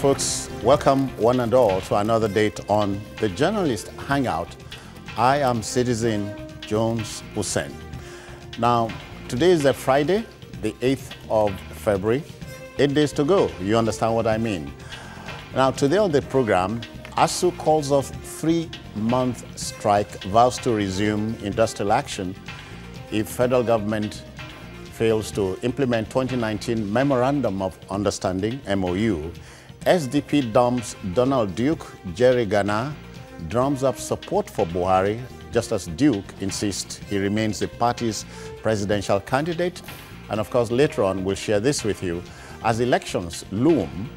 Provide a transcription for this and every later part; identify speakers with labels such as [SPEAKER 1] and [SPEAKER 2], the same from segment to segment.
[SPEAKER 1] folks, welcome one and all to another date on the Journalist Hangout. I am Citizen Jones Hussein. Now, today is a Friday, the 8th of February. 8 days to go. You understand what I mean? Now, today on the program, ASU calls off 3-month strike, vows to resume industrial action if federal government fails to implement 2019 Memorandum of Understanding, MOU. SDP dumps Donald Duke, Jerry Gana drums up support for Buhari, just as Duke insists he remains the party's presidential candidate. And of course, later on, we'll share this with you. As elections loom,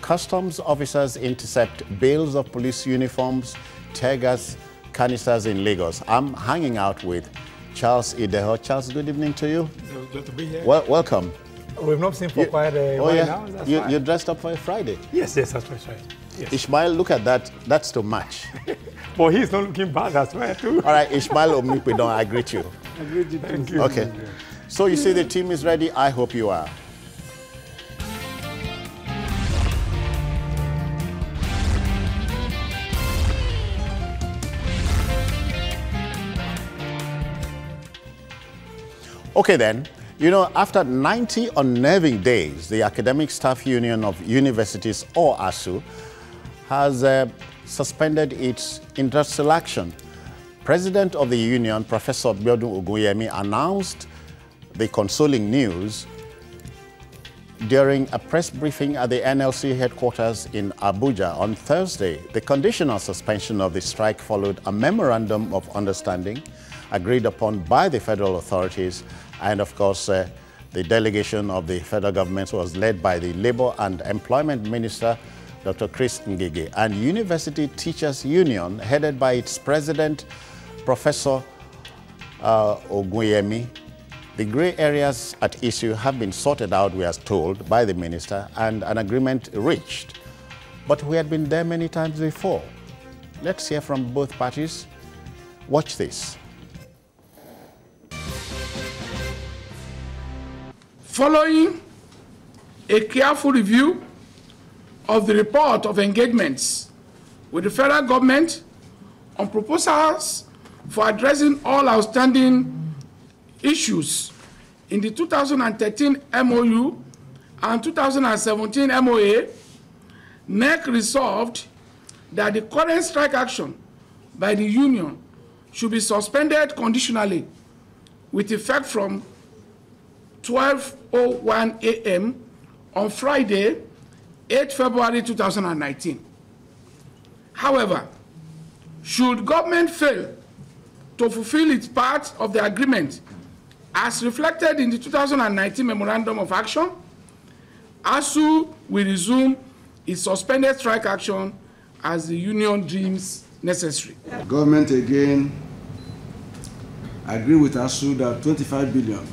[SPEAKER 1] customs officers intercept bales of police uniforms, tear gas canisters in Lagos. I'm hanging out with Charles Ideho. Charles, good evening to you.
[SPEAKER 2] Good to be here.
[SPEAKER 1] Welcome.
[SPEAKER 2] We've not seen for quite a while now.
[SPEAKER 1] You're dressed up for a Friday.
[SPEAKER 2] Yes, that's right. Yes.
[SPEAKER 1] Ishmael, look at that. That's too much.
[SPEAKER 2] But he's not looking bad as well, too.
[SPEAKER 1] All right, Ishmael Omipidon, I greet you.
[SPEAKER 2] I greet you. Thank you.
[SPEAKER 1] Okay. So you see the team is ready. I hope you are. Okay then, you know, after 90 unnerving days, the Academic Staff Union of Universities, or ASU, has suspended its industrial action. President of the union, Professor Biodun Ogunyemi, announced the consoling news during a press briefing at the NLC headquarters in Abuja on Thursday. The conditional suspension of the strike followed a memorandum of understanding agreed upon by the federal authorities, and of course the delegation of the federal government was led by the Labor and Employment Minister, Dr. Chris Ngige, and University Teachers Union, headed by its president, Professor Ogunyemi. The gray areas at issue have been sorted out, we are told, by the minister, and an agreement reached. But we had been there many times before. Let's hear from both parties. Watch this.
[SPEAKER 3] Following a careful review of the report of engagements with the federal government on proposals for addressing all outstanding issues in the 2013 MOU and 2017 MOA, NEC resolved that the current strike action by the union should be suspended conditionally with effect from 12:01 a.m. on Friday, 8 February 2019. However, should government fail to fulfill its part of the agreement as reflected in the 2019 Memorandum of Action, ASU will resume its suspended strike action as the union deems necessary.
[SPEAKER 4] Government again agreed with ASU that 25 billion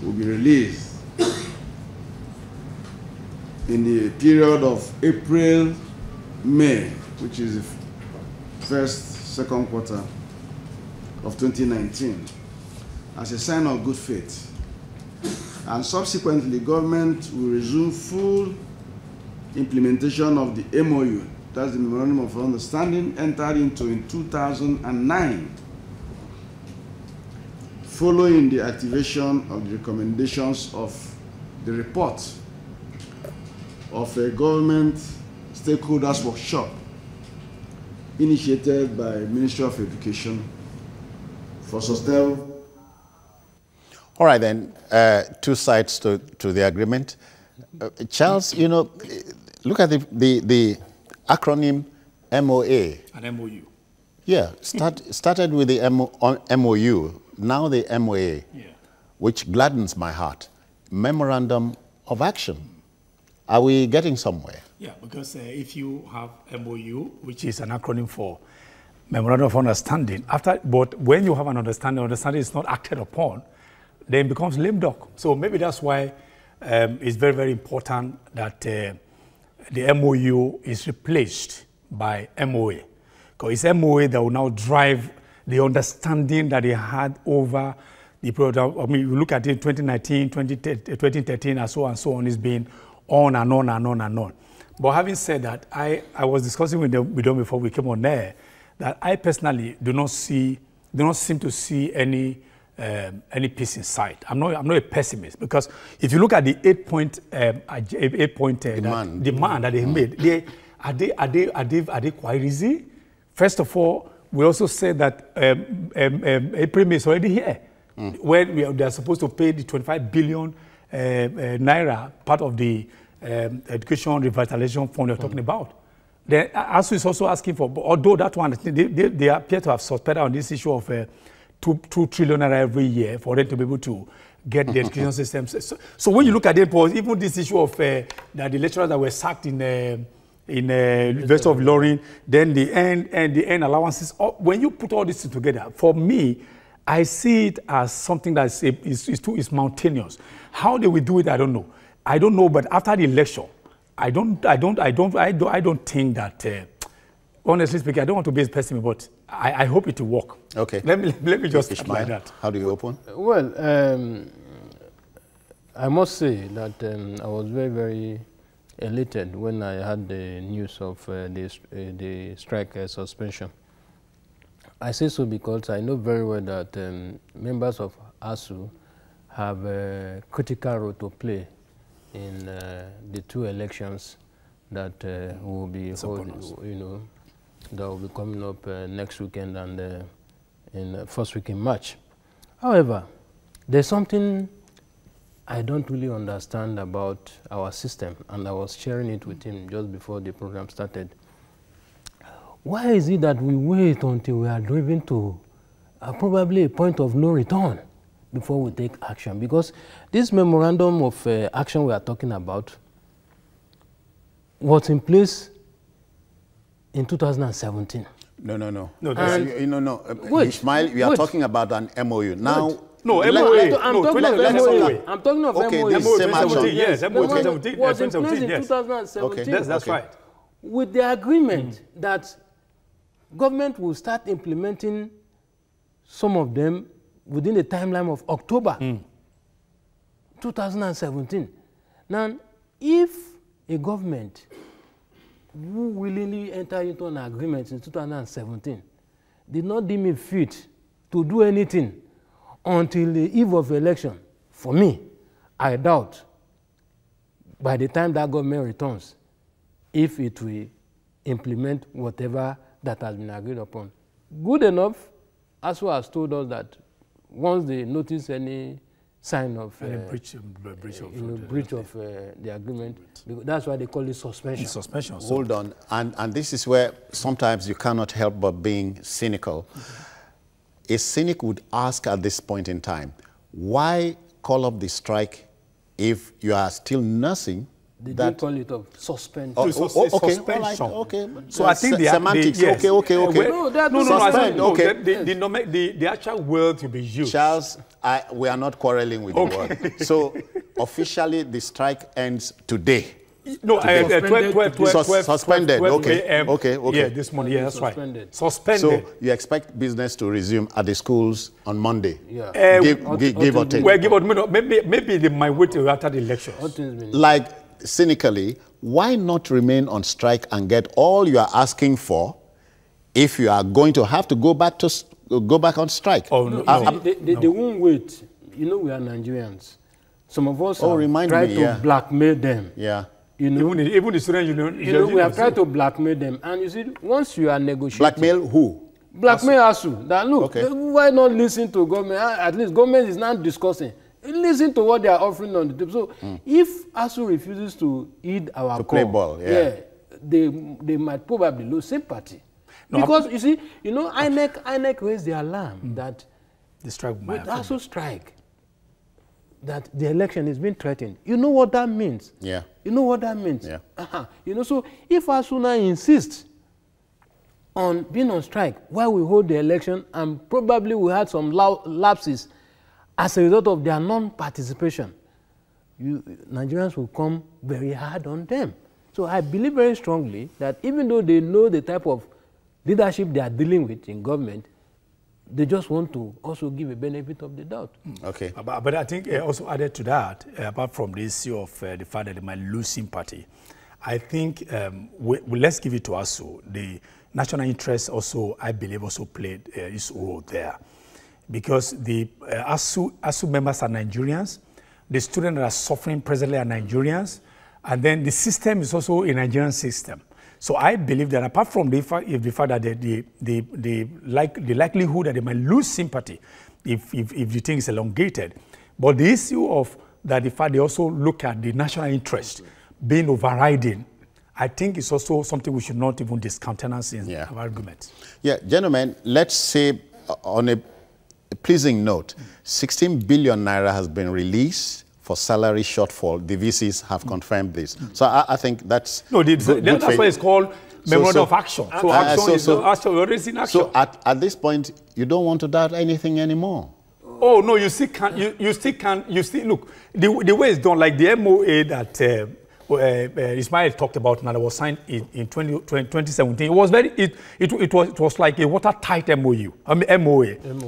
[SPEAKER 4] will be released in the period of April, May, which is the second quarter of 2019, as a sign of good faith. And subsequently, government will resume full implementation of the MOU, that's the Memorandum of Understanding, entered into in 2009, following the activation of the recommendations of the report of a government stakeholders workshop initiated by Ministry of Education for sustainable.
[SPEAKER 1] All right then, two sides to the agreement. Charles, you know, look at the acronym MOA.
[SPEAKER 2] An MOU.
[SPEAKER 1] Yeah, started with the MOU, now the MOA, which gladdens my heart. Memorandum of Action. Are we getting somewhere?
[SPEAKER 2] Yeah, because if you have MOU, which is an acronym for Memorandum of Understanding, but when you have an understanding is not acted upon, then it becomes lame duck. So maybe that's why it's very, very important that the MOU is replaced by MOA. Because it's MOA that will now drive the understanding that they had over the period. I mean, you look at it, 2019, 2013, and so on, it's been on and on and on and on. But having said that, I was discussing with them before we came on there that I personally do not seem to see any peace in sight. I'm not a pessimist, because if you look at the 8-point demand that they made, are they quite easy? First of all, we also said that April May is already here, when they are supposed to pay the 25 billion naira, part of the education revitalization fund you're talking about. Then ASU is also asking for, although that one, they appear to have suspended on this issue of 2 trillion naira every year for them to be able to get the education system. So when you look at it, even this issue of that the lecturers that were sacked in University of Ilorin, then the end allowances. When you put all this together, for me, I see it as something that is mountainous. How they will do it, I don't know. I don't know, but after the election, I don't think that. Honestly speaking, I don't want to be a pessimist, but I hope it will work.
[SPEAKER 1] Okay.
[SPEAKER 2] Let me just apply that.
[SPEAKER 1] How do you open?
[SPEAKER 5] Well, I must say that I was very, very elated when I had the news of the strike suspension. I say so because I know very well that members of ASU have a critical role to play in the 2 elections that will be holding, that will be coming up next weekend and in first week in March. However, there's something I don't really understand about our system, and I was sharing it with him just before the program started. Why is it that we wait until we are driven to probably a point of no return before we take action? Because this memorandum of action we are talking about was in place in 2017.
[SPEAKER 1] No.
[SPEAKER 5] Wait,
[SPEAKER 1] Ismail, you are talking about an MOU. Now,
[SPEAKER 2] no,
[SPEAKER 5] I'm talking of
[SPEAKER 1] okay,
[SPEAKER 5] MOU.
[SPEAKER 1] the same action.
[SPEAKER 2] Yes, MOU 2017.
[SPEAKER 5] Was in place in
[SPEAKER 2] yes.
[SPEAKER 5] 2017.
[SPEAKER 1] Okay.
[SPEAKER 2] That's right.
[SPEAKER 5] With the agreement that government will start implementing some of them within the timeline of October 2017. Now, if a government who willingly entered into an agreement in 2017 did not deem it fit to do anything until the eve of election, for me, I doubt by the time that government returns, if it will implement whatever that has been agreed upon. Good enough, ASU has told us that once they notice any sign of breach of the agreement, that's why they call it suspension.
[SPEAKER 2] Suspension.
[SPEAKER 1] Hold on, and this is where sometimes you cannot help but being cynical. A cynic would ask at this point in time, why call up the strike if you are still nursing?
[SPEAKER 5] They call it suspend.
[SPEAKER 1] Okay,
[SPEAKER 2] suspension.
[SPEAKER 1] right, okay.
[SPEAKER 2] So I think the
[SPEAKER 1] semantics.
[SPEAKER 2] yes.
[SPEAKER 1] Okay.
[SPEAKER 2] The actual word to be used.
[SPEAKER 1] Charles, we are not quarreling with the word. So officially, the strike ends today.
[SPEAKER 2] No, 12
[SPEAKER 1] suspended. Okay.
[SPEAKER 2] Yeah, this morning. Yeah, that's
[SPEAKER 5] Suspended.
[SPEAKER 2] right. Suspended.
[SPEAKER 1] So you expect business to resume at the schools on Monday?
[SPEAKER 5] Yeah.
[SPEAKER 1] Give or take.
[SPEAKER 2] Well, give or maybe they might wait till after the elections.
[SPEAKER 1] Like, cynically, why not remain on strike and get all you are asking for if you are going to have to go back on strike?
[SPEAKER 2] Oh, no.
[SPEAKER 5] They won't wait. You know, we are Nigerians. Some of us have tried to blackmail them.
[SPEAKER 1] Yeah.
[SPEAKER 5] You know,
[SPEAKER 2] even the student union.
[SPEAKER 5] We have tried to blackmail them. And you see, once you are negotiating.
[SPEAKER 1] Blackmail who?
[SPEAKER 5] Blackmail ASU. That look, why not listen to government? At least government is not discussing. Listen to what they are offering on the table. So if ASU refuses to heed our call,
[SPEAKER 1] play ball,
[SPEAKER 5] they might probably lose sympathy. No, because you see, you know, INEC raised the alarm that
[SPEAKER 2] the strike
[SPEAKER 5] with ASU strike, that the election is being threatened. You know what that means?
[SPEAKER 1] Yeah.
[SPEAKER 5] You know what that means?
[SPEAKER 1] Yeah.
[SPEAKER 5] You know, so if ASU now insists on being on strike while we hold the election, and probably we had some lapses as a result of their non-participation, Nigerians will come very hard on them. So I believe very strongly that even though they know the type of leadership they are dealing with in government, they just want to also give a benefit of the doubt.
[SPEAKER 1] Okay.
[SPEAKER 2] But I think also added to that, apart from the issue of the fact that they might lose sympathy, I think let's give it to ASU. The national interest also, I believe, also played its role there. Because the ASU members are Nigerians, the students that are suffering presently are Nigerians, and then the system is also a Nigerian system. So I believe that apart from the fact that the likelihood that they might lose sympathy if the thing is elongated, but the issue of that the fact they also look at the national interest being overriding, I think it's also something we should not even discountenance in our argument. Yeah,
[SPEAKER 1] gentlemen, let's say on a pleasing note, 16 billion naira has been released for salary shortfall. The VCs have confirmed this. So I think that's
[SPEAKER 2] that's why it's called memorandum of action. So action is already in action.
[SPEAKER 1] So at this point, you don't want to doubt anything anymore.
[SPEAKER 2] Oh no, you still can. You still look the way it's done. Like the MOA that Ismail talked about now, that was signed in 2017. It was it was like a watertight MOA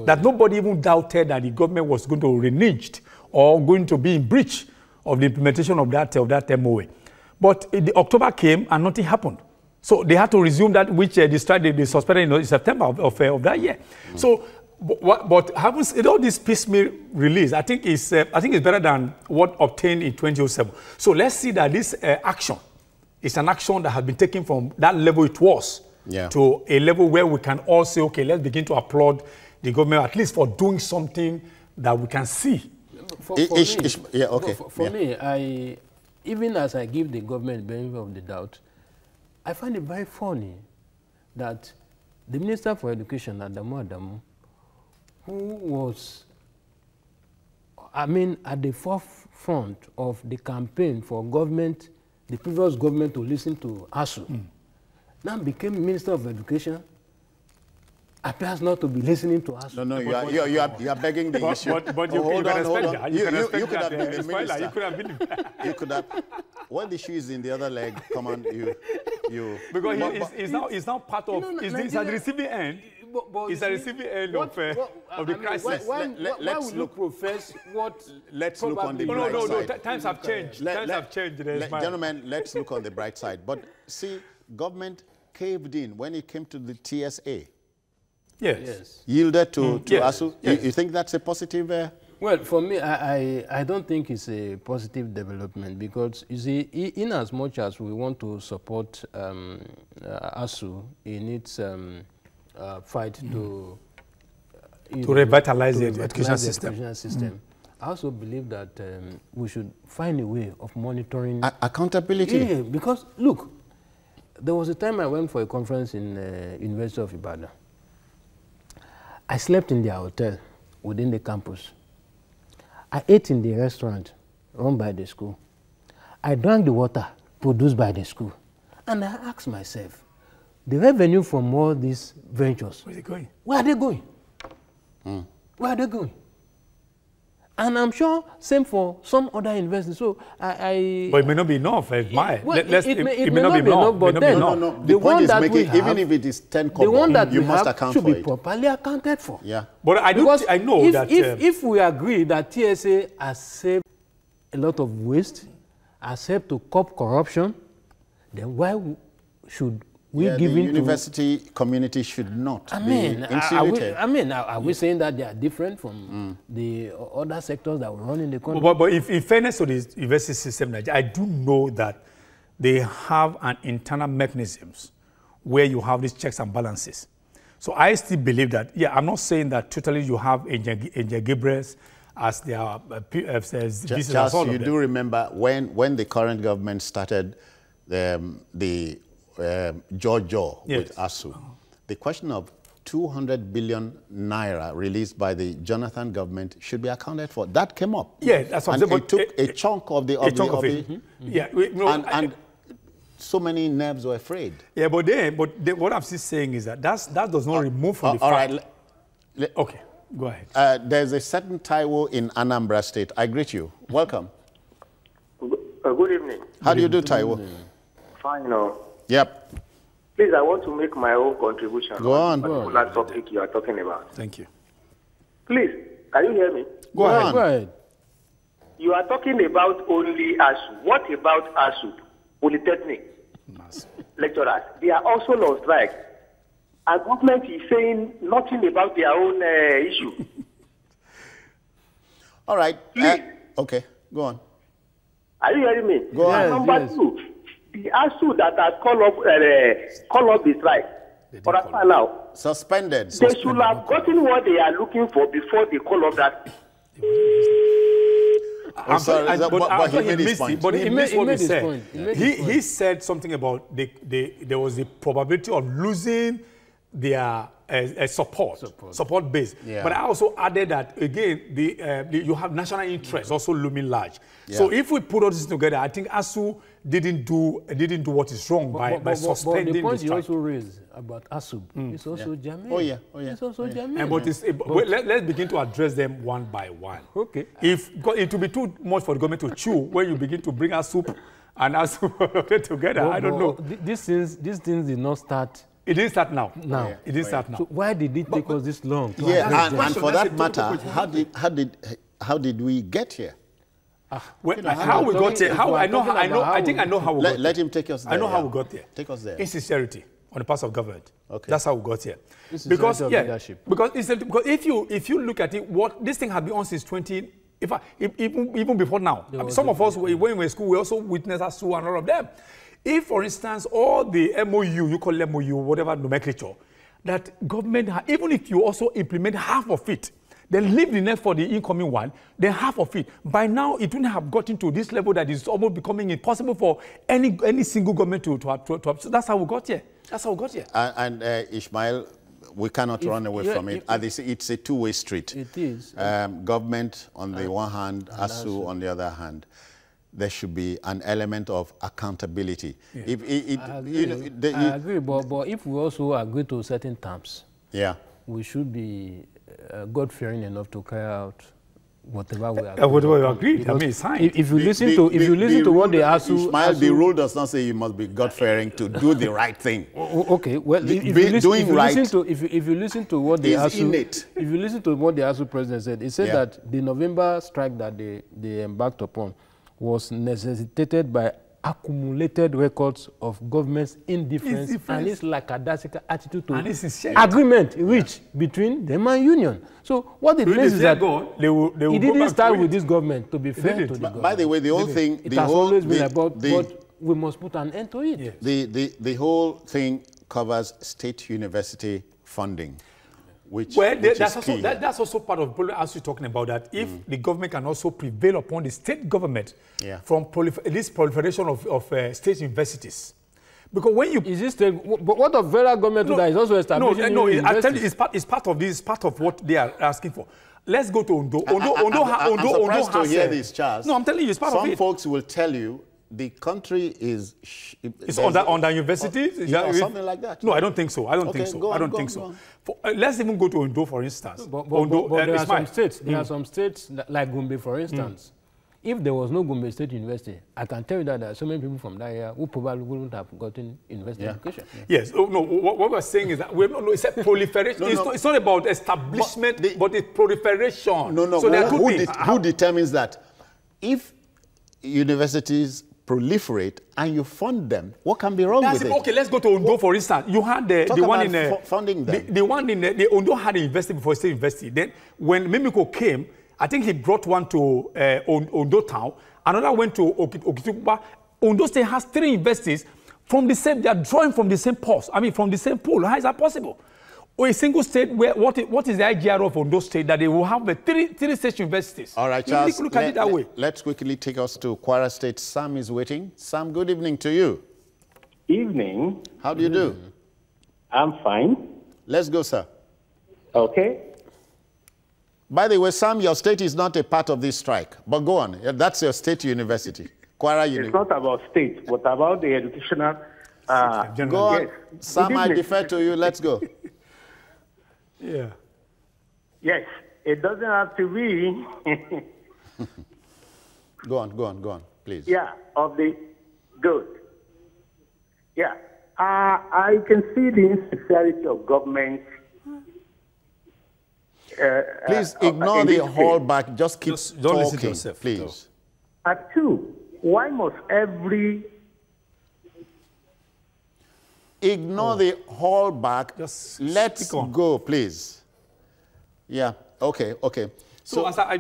[SPEAKER 2] that nobody even doubted that the government was going to renege or going to be in breach of the implementation of that MOA. But the October came and nothing happened. So they had to resume that which they suspended in September of that year. So, but having all this piecemeal release, I think it's better than what obtained in 2007. So let's see that this action is an action that has been taken from that level it was to a level where we can all say, okay, let's begin to applaud the government at least for doing something that we can see.
[SPEAKER 5] For me, even as I give the government the benefit of the doubt, I find it very funny that the Minister for Education, Adamu, who was, at the forefront of the campaign for government, the previous government to listen to ASU, now became Minister of Education, appears not to be listening to us.
[SPEAKER 1] No, you are begging the issue.
[SPEAKER 2] But you could have
[SPEAKER 1] been the minister. You could have. When the shoe is in the other leg, come on, you.
[SPEAKER 2] Because he's now part of. It's at the receiving end. It's at the receiving end of the crisis.
[SPEAKER 5] Why would you profess what?
[SPEAKER 1] Let's look on the bright side.
[SPEAKER 2] No. Times have changed. Times have changed.
[SPEAKER 1] Gentlemen, let's look on the bright side. But see, government caved in when it came to the TSA.
[SPEAKER 2] Yes.
[SPEAKER 1] Yielded to ASU. Yes. You think that's a positive?
[SPEAKER 5] Well, for me, I don't think it's a positive development because, you see, in as much as we want to support ASU in its fight to
[SPEAKER 2] revitalize the education system.
[SPEAKER 5] I also believe that we should find a way of monitoring
[SPEAKER 1] accountability.
[SPEAKER 5] Yeah, because look, there was a time I went for a conference in University of Ibadan. I slept in their hotel within the campus. I ate in the restaurant run by the school. I drank the water produced by the school. And I asked myself, the revenue from all these ventures,
[SPEAKER 2] where is it going?
[SPEAKER 5] Where are they going? Where are they going? And I'm sure same for some other investors. So
[SPEAKER 2] but it may not be enough.
[SPEAKER 5] It may not be enough. But then
[SPEAKER 1] the point is making, even if it is 10 kobo,
[SPEAKER 5] the one that
[SPEAKER 1] you must account
[SPEAKER 5] should
[SPEAKER 1] for
[SPEAKER 5] be properly accounted for.
[SPEAKER 1] Yeah.
[SPEAKER 2] But I know that
[SPEAKER 5] if we agree that TSA has saved a lot of waste, has helped to curb corruption, then why should we give
[SPEAKER 1] the
[SPEAKER 5] in
[SPEAKER 1] university community should not be insulated.
[SPEAKER 5] Are we saying that they are different from the other sectors that we run in the country?
[SPEAKER 2] But if in fairness to the university system, I do know that they have an internal mechanisms where you have these checks and balances. So I still believe that, I'm not saying that totally you have Engineer Gabriel as their
[SPEAKER 1] Charles, you do remember when the current government started the Jojo with ASU, the question of 200 billion naira released by the Jonathan government should be accounted for. That came up.
[SPEAKER 2] Yeah, that's what
[SPEAKER 1] I'm saying. It took a chunk of the
[SPEAKER 2] Yeah,
[SPEAKER 1] so many nerves were afraid.
[SPEAKER 2] Yeah, but what I'm still saying is that that does not remove from the fact. All right. Okay, go ahead.
[SPEAKER 1] There's a certain Taiwo in Anambra State. I greet you. Welcome.
[SPEAKER 6] Good evening.
[SPEAKER 1] How do you do, Taiwo?
[SPEAKER 6] Fine,
[SPEAKER 1] Yep.
[SPEAKER 6] Please, I want to make my own contribution
[SPEAKER 1] Go on.
[SPEAKER 6] the particular topic you are talking about.
[SPEAKER 2] Thank you.
[SPEAKER 6] Please, can you hear me?
[SPEAKER 2] Go ahead.
[SPEAKER 5] Go ahead.
[SPEAKER 6] You are talking about only ASU. What about ASU? Polytechnic lecturers. They are also on strike. And government is saying nothing about their own issue.
[SPEAKER 1] All right.
[SPEAKER 6] Please.
[SPEAKER 1] Okay, go on.
[SPEAKER 6] Are you hearing me?
[SPEAKER 1] Go on.
[SPEAKER 6] Number two, the ASU that has called up the strike, for us now,
[SPEAKER 1] Suspended.
[SPEAKER 6] they should have gotten what they are looking for before they call up that.
[SPEAKER 1] I'm sorry, but he made his point.
[SPEAKER 2] But he missed what he said.
[SPEAKER 5] point.
[SPEAKER 2] He said something about there was a probability of losing their support base.
[SPEAKER 1] Yeah.
[SPEAKER 2] But I also added that, again, you have national interest also looming large. Yeah. So if we put all this together, I think ASU didn't do what is wrong by suspending
[SPEAKER 5] the point
[SPEAKER 2] the
[SPEAKER 5] you
[SPEAKER 2] strike.
[SPEAKER 5] also raised about ASU is also germane.
[SPEAKER 1] Oh, yeah.
[SPEAKER 5] It's also germane.
[SPEAKER 2] But let's begin to address them one by one.
[SPEAKER 5] Okay.
[SPEAKER 2] Because it will be too much for the government to chew when you begin to bring ASU and ASU together. I don't know.
[SPEAKER 5] These things did not start.
[SPEAKER 2] It didn't start now.
[SPEAKER 5] Now.
[SPEAKER 2] It didn't start now.
[SPEAKER 5] So why did it take us this long?
[SPEAKER 1] Yeah, and for that matter, how did we get here?
[SPEAKER 2] Well, how we got here? I think I know how we got here.
[SPEAKER 1] Let him take us there.
[SPEAKER 2] I know how we got there.
[SPEAKER 1] Take us there.
[SPEAKER 2] Insincerity on the part of government.
[SPEAKER 1] Okay.
[SPEAKER 2] That's how we got here.
[SPEAKER 5] Because leadership.
[SPEAKER 2] Because if you look at it, what this thing has been on since 20. Even before now, some of us when we were in school, we also witnessed ASU and all of them. If, for instance, all the MOU, you call it MOU, whatever nomenclature, that government, even if you also implement half of it, then leave the net for the incoming one, then half of it. By now, it wouldn't have gotten to this level that is almost becoming impossible for any single government to have. So that's how we got here. That's how we got here.
[SPEAKER 1] And Ishmael, we cannot run away from it. It's a two-way street.
[SPEAKER 5] It is.
[SPEAKER 1] Government on the one hand, ASU on the other hand. There should be an element of accountability. Yeah.
[SPEAKER 5] I agree, but if we also agree to certain terms,
[SPEAKER 1] yeah,
[SPEAKER 5] we should be God-fearing enough to carry out whatever we agree.
[SPEAKER 2] Whatever you agreed, I mean, it's fine.
[SPEAKER 5] If you listen to what the ASU...
[SPEAKER 1] Ishmael, the rule does not say you must be God-fearing to do the right thing.
[SPEAKER 5] Okay, well, if you listen to what the ASU president said, he said that the November strike that they embarked upon was necessitated by accumulated records of government's indifference and its lackadaisical attitude to agreement reached between them and union. So what it means is that it didn't start with this government, to be fair to the government.
[SPEAKER 1] By the way, the whole thing...
[SPEAKER 5] It has always been about what we must put an end to it.
[SPEAKER 1] Yes. The whole thing covers state university funding.
[SPEAKER 2] That's also part of what I was talking about, that if the government can also prevail upon the state government from this proliferation of state universities. Because when you...
[SPEAKER 5] Is this state... But what of federal government that is also establishing universities?
[SPEAKER 2] I tell you, it's part of this, part of what they are asking for. Let's go to Ondo.
[SPEAKER 1] I'm surprised to hear this, Charles.
[SPEAKER 2] No, I'm telling you, it's part of it.
[SPEAKER 1] Some folks will tell you the country is...
[SPEAKER 2] It's under universities?
[SPEAKER 1] Or something like that.
[SPEAKER 2] No, I don't think so. I don't think so. Let's even go to Ondo, for instance.
[SPEAKER 5] But there are some states. There are some states like Gombe, for instance. If there was no Gombe State University, I can tell you that there are so many people from that area who probably wouldn't have gotten university education.
[SPEAKER 2] Yes. Oh, no. What we're saying is that it's a proliferation. It's not about establishment, but it's proliferation.
[SPEAKER 1] No.
[SPEAKER 2] So
[SPEAKER 1] who determines that? If universities proliferate and you fund them, what can be wrong with it?
[SPEAKER 2] Okay, let's go to Ondo, for instance. You had the one in
[SPEAKER 1] funding them.
[SPEAKER 2] The one in the Ondo had a university before state university. Then when Mimiko came, I think he brought one to Ondo town. Another went to Okitukuba. Ondo State has 3 universities from the same. They are drawing from the same post. I mean, from the same pool. How is that possible? Or a single state where what is the IGR of Ondo State that they will have 3 state universities?
[SPEAKER 1] All right, Charles.
[SPEAKER 2] Look at it that way.
[SPEAKER 1] Let's quickly take us to Kwara State. Sam is waiting. Sam, good evening to you.
[SPEAKER 7] Evening.
[SPEAKER 1] How do you do?
[SPEAKER 7] I'm fine.
[SPEAKER 1] Let's go, sir.
[SPEAKER 7] Okay.
[SPEAKER 1] By the way, Sam, your state is not a part of this strike. But go on. That's your state university. Kwara University.
[SPEAKER 7] It's not about state, but about the educational...
[SPEAKER 1] go on. Sam, I defer to you. Let's go.
[SPEAKER 2] Yeah.
[SPEAKER 7] Yes, it doesn't have to be.
[SPEAKER 1] Go on, please.
[SPEAKER 7] Yeah, good. Yeah, I can see the insincerity of government.
[SPEAKER 1] Please ignore the whole back. Just keep
[SPEAKER 2] don't
[SPEAKER 1] talking,
[SPEAKER 2] listen to yourself,
[SPEAKER 1] please.
[SPEAKER 7] At two, why must every...
[SPEAKER 1] Ignore the whole back.
[SPEAKER 2] Just
[SPEAKER 1] Let's go, please. Yeah. Okay. Okay.
[SPEAKER 2] So as I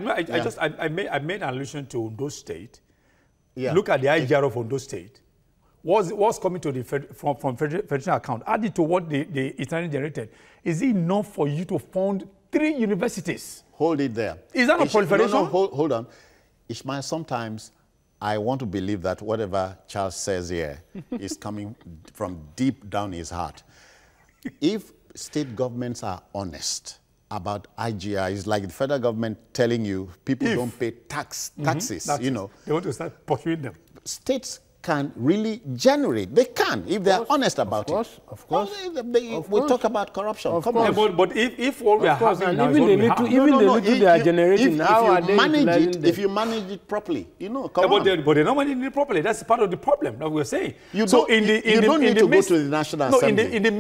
[SPEAKER 2] made an allusion to Ondo State.
[SPEAKER 1] Yeah.
[SPEAKER 2] Look at the IGR of Ondo State. What's coming to the from federal account? Added to what the Eternity generated. Is it enough for you to fund 3 universities?
[SPEAKER 1] Hold it there.
[SPEAKER 2] Is that not proliferation?
[SPEAKER 1] No, hold on. Ishmael, sometimes I want to believe that whatever Charles says here is coming from deep down his heart. If state governments are honest about IGR, it's like the federal government telling you people don't pay taxes, you know.
[SPEAKER 2] They want to start pursuing them.
[SPEAKER 1] States can really generate. They can, if they're honest about it.
[SPEAKER 5] Of course.
[SPEAKER 1] We talk about corruption. Come on.
[SPEAKER 2] But if what we are having now
[SPEAKER 5] even the little they are generating, how are they
[SPEAKER 1] manage it? If you manage it properly, you know, come on.
[SPEAKER 2] But they're not managing it properly. That's part of the problem that we're saying.
[SPEAKER 1] You don't need to go to the National Assembly.
[SPEAKER 2] In the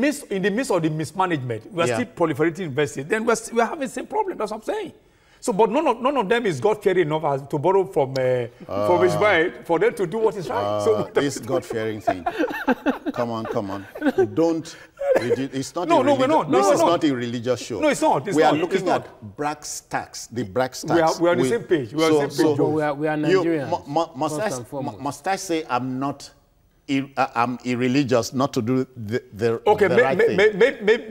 [SPEAKER 2] midst of the mismanagement, we're still proliferating universities. Then we're having the same problem. That's what I'm saying. So, but none of them is God-fearing enough to borrow from Ishmael for them to do what is right. So
[SPEAKER 1] this God-fearing thing. Come on. Don't. It's not.
[SPEAKER 2] No, we're not.
[SPEAKER 1] This is not a religious show.
[SPEAKER 2] No, it's not.
[SPEAKER 1] We are looking at brass tacks. The brass tacks.
[SPEAKER 2] We are on the same page. We are on the same page.
[SPEAKER 5] We are Nigerians.
[SPEAKER 1] Must I say I'm not? I'm irreligious not to do the
[SPEAKER 2] okay,
[SPEAKER 1] right thing.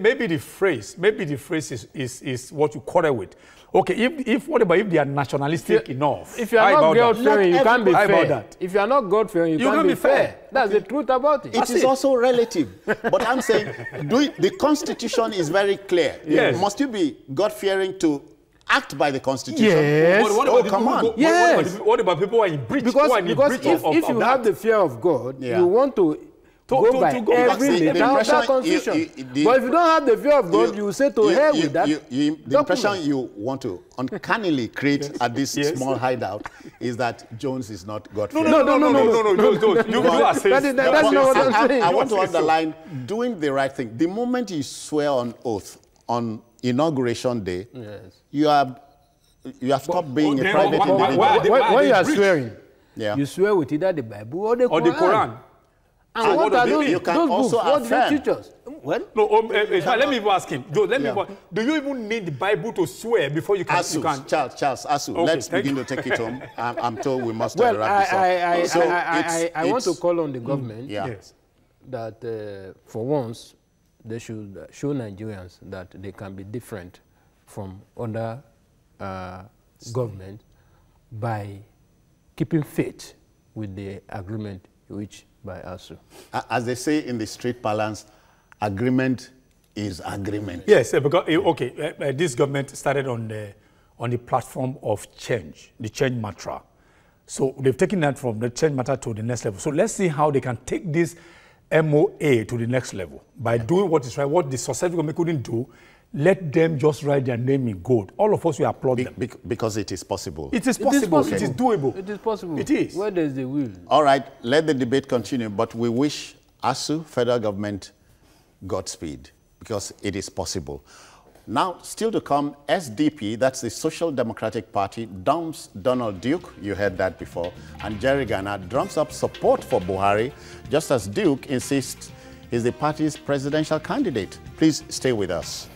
[SPEAKER 2] Maybe the phrase is what you quarrel with. Okay, if they are nationalistic enough.
[SPEAKER 5] If you are not God-fearing, you can't be fair.
[SPEAKER 2] That.
[SPEAKER 5] If you are not God-fearing, you can't be fair. That's the truth about it.
[SPEAKER 1] It is also relative. But I'm saying the Constitution is very clear.
[SPEAKER 2] Yes.
[SPEAKER 1] Must you be God-fearing to act by the Constitution?
[SPEAKER 5] Yes.
[SPEAKER 1] Come on.
[SPEAKER 5] Yes.
[SPEAKER 2] What about people who are in breach?
[SPEAKER 5] Because if you have the fear of God, you want to go by every letter of that Constitution. But if you don't have the fear of God, you say to hell with that.
[SPEAKER 1] The impression you want to uncannily create at this small hideout is that Jones is not God-fearing.
[SPEAKER 2] No. That's not what I'm saying.
[SPEAKER 1] I want to underline doing the right thing. The moment you swear on oath on Inauguration Day, you have stopped being a private individual.
[SPEAKER 5] When you are swearing, you swear with either the Bible or the Quran. And what are those,
[SPEAKER 1] you can
[SPEAKER 5] those
[SPEAKER 1] also
[SPEAKER 5] books? What do
[SPEAKER 1] affirm.
[SPEAKER 5] they teach us? Well,
[SPEAKER 2] no, let me even ask him. Joe, do you even need the Bible to swear before you can?
[SPEAKER 1] Charles, Asu,
[SPEAKER 2] okay,
[SPEAKER 1] let's begin to take it home. I'm told we must wrap this up.
[SPEAKER 5] I want to call on the government that for once they should show Nigerians that they can be different from other governments by keeping faith with the agreement which by ASU.
[SPEAKER 1] As they say in the street parlance, agreement is agreement.
[SPEAKER 2] Yes, because this government started on the platform of change, the change mantra. So they've taken that from the change mantra to the next level. So let's see how they can take this MOA to the next level by doing what is right, what the successful government couldn't do. Let them just write their name in gold. All of us will applaud them.
[SPEAKER 1] Because it is possible.
[SPEAKER 2] It is possible.
[SPEAKER 5] Okay.
[SPEAKER 2] It is doable.
[SPEAKER 5] It is possible.
[SPEAKER 2] It is.
[SPEAKER 5] Where there's the will.
[SPEAKER 1] All right, let the debate continue, but we wish ASU, federal government, Godspeed, because it is possible. Now, still to come, SDP, that's the Social Democratic Party, dumps Donald Duke, you heard that before, and Jerry Garner drums up support for Buhari, just as Duke insists he's the party's presidential candidate. Please stay with us.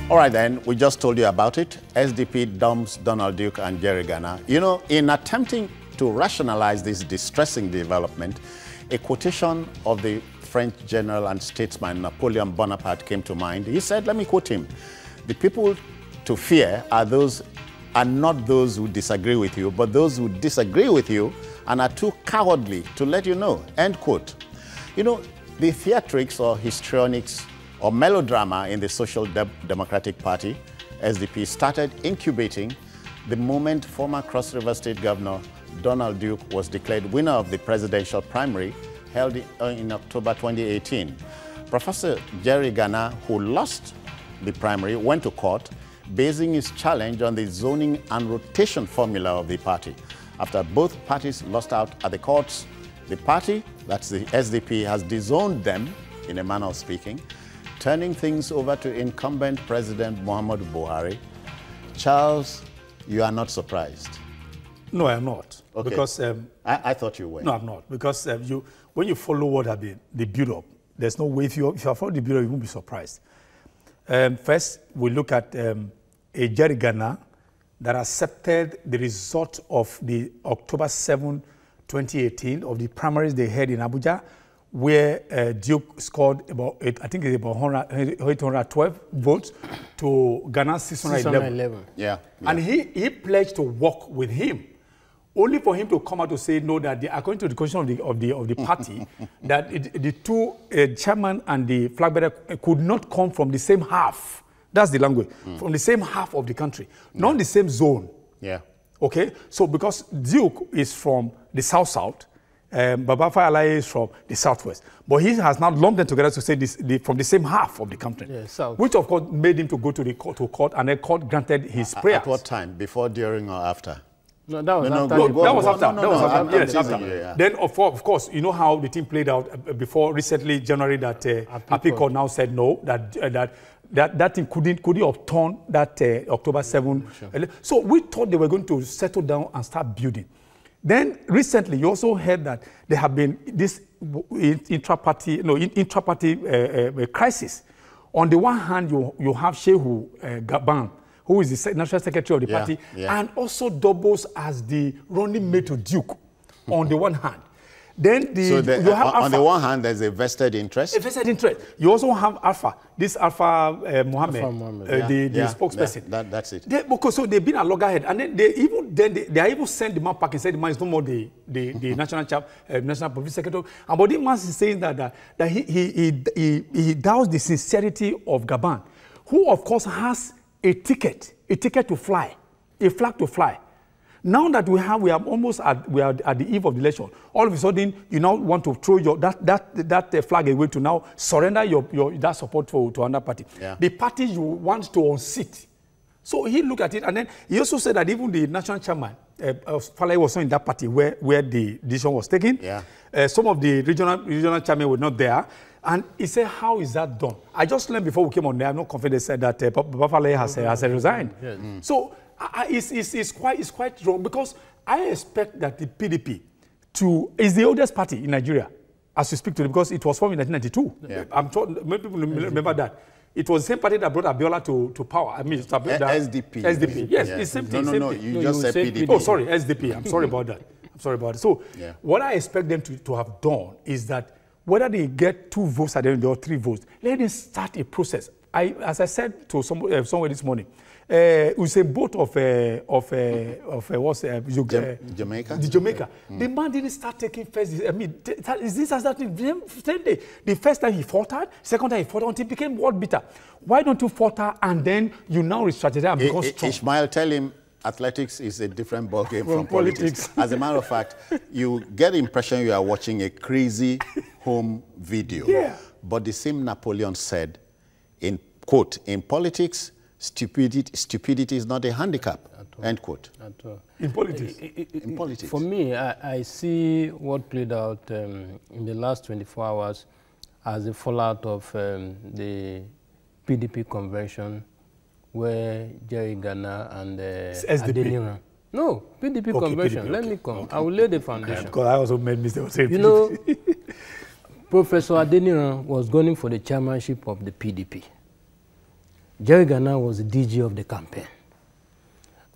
[SPEAKER 1] All right, then, we just told you about it. SDP dumps Donald Duke and Jerry Garner. You know, in attempting to rationalize this distressing development, a quotation of the French general and statesman Napoleon Bonaparte came to mind. He said, let me quote him, "The people to fear are not those who disagree with you, but those who disagree with you and are too cowardly to let you know," end quote. You know, the theatrics or histrionics or melodrama in the Social Democratic Party, SDP, started incubating the moment former Cross River State Governor Donald Duke was declared winner of the presidential primary held in October 2018. Professor Jerry Garner, who lost the primary, went to court, basing his challenge on the zoning and rotation formula of the party. After both parties lost out at the courts, the party, that's the SDP, has disowned them, in a manner of speaking, turning things over to incumbent President Muhammadu Buhari. Charles, you are not surprised.
[SPEAKER 2] No, I am not.
[SPEAKER 1] Okay.
[SPEAKER 2] Because
[SPEAKER 1] I thought you were.
[SPEAKER 2] No, I'm not. Because when you follow what have been the build-up, there's no way, if you follow the build-up, you won't be surprised. First, we look at a Jerry Ghana that accepted the result of the October 7, 2018, of the primaries they held in Abuja, where Duke scored about, I think it's about 812 votes to Ghana's 611.
[SPEAKER 1] Yeah.
[SPEAKER 2] And he pledged to work with him, only for him to come out to say no, that according to the constitution of the party, that the two chairman and the flag bearer could not come from the same half. That's the language. From the same half of the country, not the same zone.
[SPEAKER 1] Yeah.
[SPEAKER 2] Okay? So because Duke is from the south-south, Baba Fayalaye is from the southwest. But he has now lumped them together to say from the same half of the country.
[SPEAKER 5] Yeah,
[SPEAKER 2] which of course made him to go to the court, and the court granted his prayer.
[SPEAKER 1] At what time? Before, during, or after?
[SPEAKER 5] No, that was after.
[SPEAKER 2] That was after. That was after. Yes,
[SPEAKER 1] after.
[SPEAKER 2] after.
[SPEAKER 1] Yeah.
[SPEAKER 2] Then, of course, you know how the thing played out before recently, January, that Appeal Court now said no, that thing couldn't upturn that October 7. Sure. So we thought they were going to settle down and start building. Then recently, you also heard that there have been this intra-party crisis. On the one hand, you have Shehu Gaban, who is the National Secretary of the party, and also doubles as the running mate to Duke, on the one hand. Then you have
[SPEAKER 1] on the one hand, there's a vested interest.
[SPEAKER 2] A vested interest. You also have Alpha, this Alpha Mohammed, the spokesperson.
[SPEAKER 1] Yeah, that's it.
[SPEAKER 2] So they've been a loggerhead, and then they are even sent the man back and said the man is no more the national police secretary. And but the man is saying that he doubts the sincerity of Gaban, who of course has a ticket to fly, a flag to fly. Now that we are almost at the eve of the election, all of a sudden you now want to throw that flag away to now surrender that support to another party.
[SPEAKER 1] Yeah.
[SPEAKER 2] The party you want to unseat. So he looked at it, and then he also said that even the national chairman, Falaye, was not in that party where the decision was taken.
[SPEAKER 1] Yeah.
[SPEAKER 2] Some of the regional chairmen were not there. And he said, how is that done? I just learned before we came on there, I'm not confident, said that Baba Falaye has resigned. Yeah. So it's quite wrong, because I expect that the PDP is the oldest party in Nigeria, as we speak today, because it was formed in 1992. Yeah. I'm sure many people remember that. It was the same party that brought Abiola to power. I mean,
[SPEAKER 1] SDP.
[SPEAKER 2] SDP. Yes, it's the same thing.
[SPEAKER 1] No, you just said PDP.
[SPEAKER 2] Oh, sorry, SDP. I'm sorry about that. So what I expect them to have done is that whether they get 2 votes at the end or 3 votes, let them start a process. As I said to somewhere this morning, it's a boat of
[SPEAKER 1] Jamaica.
[SPEAKER 2] The Jamaica. The man didn't start taking first. I mean, this has happened the first time he faltered, second time he faltered, until he became world beater. Why don't you falter and then you now re-strategize and become strong?
[SPEAKER 1] Ishmael, tell him athletics is a different ballgame from politics. As a matter of fact, you get the impression you are watching a crazy home video.
[SPEAKER 2] Yeah.
[SPEAKER 1] But the same Napoleon said, in quote, in politics, stupidity is not a handicap, end quote.
[SPEAKER 2] In politics?
[SPEAKER 1] In politics.
[SPEAKER 5] For me, I see what played out in the last 24 hours as a fallout of the PDP convention, where Jerry Ghana and Adeniran. No, PDP convention. PDP, let me come. I will lay the foundation.
[SPEAKER 2] Because I also made mistakes.
[SPEAKER 5] You know, Professor Adeniran was going for the chairmanship of the PDP. Jerry Ghana was the DG of the campaign.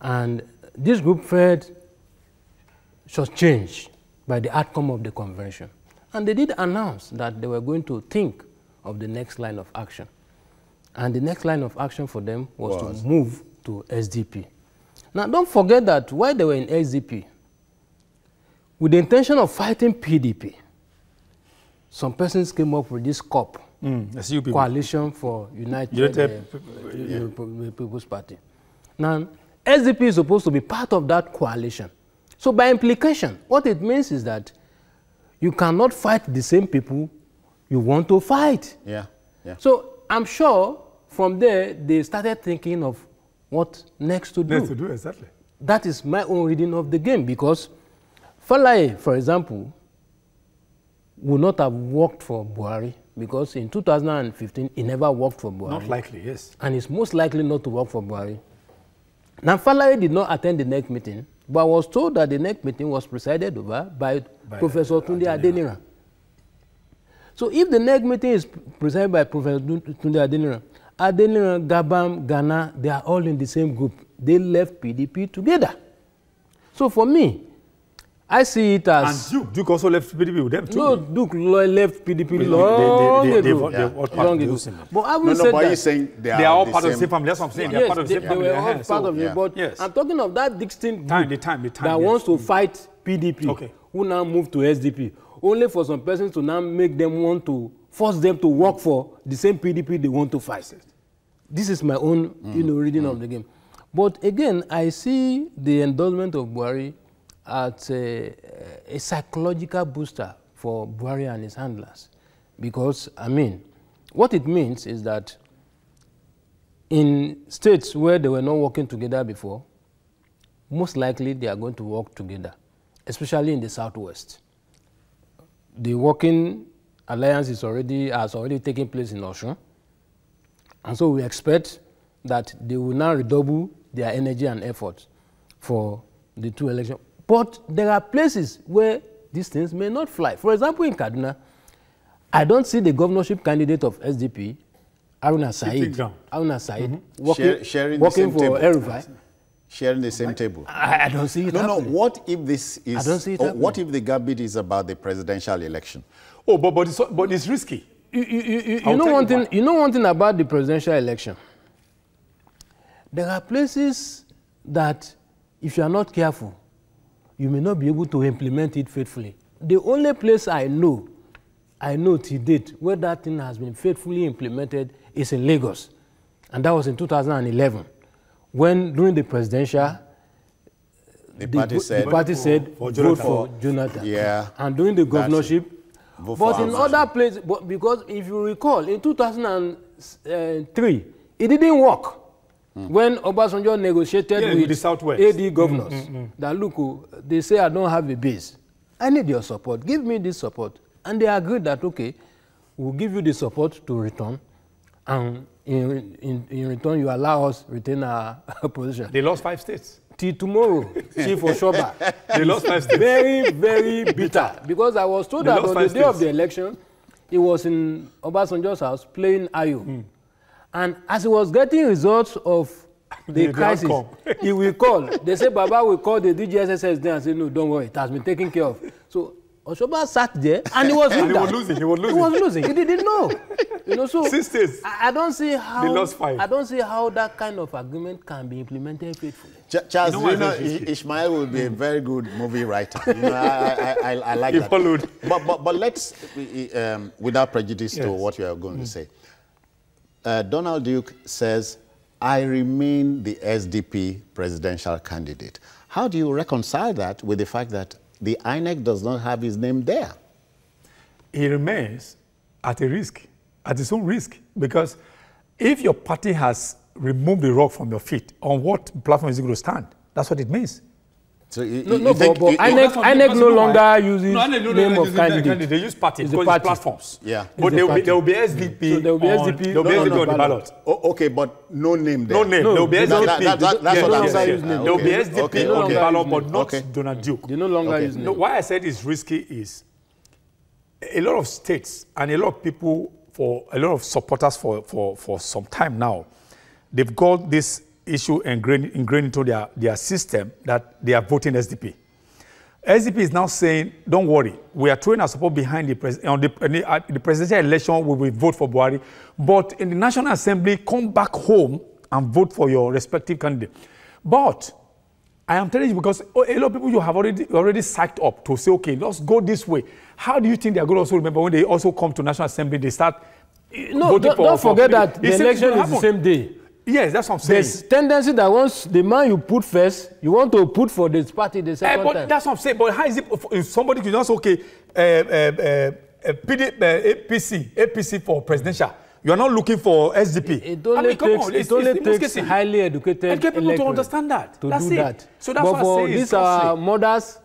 [SPEAKER 5] And this group felt shortchanged by the outcome of the convention. And they did announce that they were going to think of the next line of action. And the next line of action for them was to move to SDP. Now, don't forget that while they were in SDP, with the intention of fighting PDP, some persons came up with this COP, Coalition for United People's Party. Now, SDP is supposed to be part of that coalition. So by implication, what it means is that you cannot fight the same people you want to fight.
[SPEAKER 1] Yeah.
[SPEAKER 5] So I'm sure from there, they started thinking of what next to do.
[SPEAKER 2] Next to do, exactly.
[SPEAKER 5] That is my own reading of the game, because Falaye, for example, would not have worked for Buhari, because in 2015, he never worked for Buhari.
[SPEAKER 2] Not likely, yes.
[SPEAKER 5] And it's most likely not to work for Buhari. Now, Falaye did not attend the NEC meeting, but I was told that the NEC meeting was presided over by Professor Tunde Adeniran. So if the NEC meeting is presided by Professor Tunde Adeniran, Gabam, Ghana, they are all in the same group. They left PDP together. So for me, I see it as...
[SPEAKER 2] And Duke also left PDP with them too.
[SPEAKER 5] No, Duke left PDP long ago. But I will say
[SPEAKER 1] but you're saying they are
[SPEAKER 2] all part of the same family. That's what I'm saying.
[SPEAKER 5] Yes,
[SPEAKER 2] they are part of the same family.
[SPEAKER 5] They were all part of it. But
[SPEAKER 2] yes.
[SPEAKER 5] I'm talking of that distinct
[SPEAKER 2] group
[SPEAKER 5] that wants to fight PDP, who now moved to SDP, only for some persons to now make them want to force them to work for the same PDP they want to fight. This is my own reading of the game. But again, I see the endorsement of Buhari as a psychological booster for Buhari and his handlers. Because, I mean, what it means is that in states where they were not working together before, most likely they are going to work together, especially in the Southwest. The working alliance has already taken place in Osun. And so we expect that they will now redouble their energy and effort for the two elections. But there are places where these things may not fly. For example, in Kaduna, I don't see the governorship candidate of SDP, Haruna Said, working for El-Rufai.
[SPEAKER 1] Sharing the same table.
[SPEAKER 5] I don't see it happening.
[SPEAKER 1] No, what if this is...
[SPEAKER 5] I don't see it happening.
[SPEAKER 1] What if the gambit is about the presidential election?
[SPEAKER 2] Oh, but it's risky.
[SPEAKER 5] You know one thing about the presidential election? There are places that, if you are not careful, you may not be able to implement it faithfully. The only place I know to date where that thing has been faithfully implemented is in Lagos. And that was in 2011, when during the presidential,
[SPEAKER 1] the party said
[SPEAKER 5] vote for Jonathan.
[SPEAKER 1] Yeah.
[SPEAKER 5] And during the governorship, but in other places, because if you recall, in 2003, it didn't work. When Obasanjo negotiated with
[SPEAKER 2] the Southwest
[SPEAKER 5] AD governors, that look, they say, I don't have a base. I need your support. Give me this support. And they agreed that, okay, we'll give you the support to return. And in return, you allow us retain our position.
[SPEAKER 2] They lost 5 states.
[SPEAKER 5] Till tomorrow, Chief Oshoba.
[SPEAKER 2] They lost 5 states.
[SPEAKER 5] Very, very bitter. Because I was told that on the day of the election, he was in Obasanjo's house playing Ayo. And as he was getting results of the crisis, he will call. They say, Baba will call the DGSSS there and say, no, don't worry, it has been taken care of. So Oshoba sat there and he was losing. He was losing. He didn't know. So
[SPEAKER 2] 6 states.
[SPEAKER 5] I don't see how.
[SPEAKER 2] They lost 5.
[SPEAKER 5] I don't see how that kind of agreement can be implemented faithfully.
[SPEAKER 1] Charles, Ishmael will be a very good movie writer. I like that.
[SPEAKER 2] Followed.
[SPEAKER 1] But let's, without prejudice to what you are going to say. Donald Duke says, I remain the SDP presidential candidate. How do you reconcile that with the fact that the INEC does not have his name there?
[SPEAKER 2] He remains at a risk, at his own risk, because if your party has removed the rock from your feet, on what platform is it going to stand? That's what it means.
[SPEAKER 1] So
[SPEAKER 5] but INEC no longer uses the name of candidate.
[SPEAKER 2] They use parties because it's platforms.
[SPEAKER 1] Yeah.
[SPEAKER 2] But there will be SDP.
[SPEAKER 5] So there will be SDP
[SPEAKER 2] on the ballot.
[SPEAKER 1] Okay, but no name there.
[SPEAKER 2] No name. There will be SDP.
[SPEAKER 1] That's what I'm saying.
[SPEAKER 2] There will be SDP on the ballot, but not Donald Duke.
[SPEAKER 5] They no longer use name.
[SPEAKER 2] Why I said it's risky is a lot of states and a lot of people, for a lot of supporters for some time now, they've got this issue ingrained into their system that they are voting SDP. SDP is now saying, don't worry, we are throwing our support behind the presidential election, we will vote for Buhari, but in the National Assembly, come back home and vote for your respective candidate. But I am telling you, because a lot of people you have already psyched up to say, okay, let's go this way. How do you think they are going to also remember when they also come to National Assembly, they start voting for...
[SPEAKER 5] Don't forget that the election is the same day.
[SPEAKER 2] Yes, that's what I'm saying.
[SPEAKER 5] There's tendency that once the man you put first, you want to put for this party the second time.
[SPEAKER 2] That's what I'm saying. But how is it if somebody could just, okay, APC for presidential, You are not looking for SDP.
[SPEAKER 5] It only takes highly educated
[SPEAKER 2] people to understand that.
[SPEAKER 5] That's do that.
[SPEAKER 2] So that's what
[SPEAKER 5] for these are mothers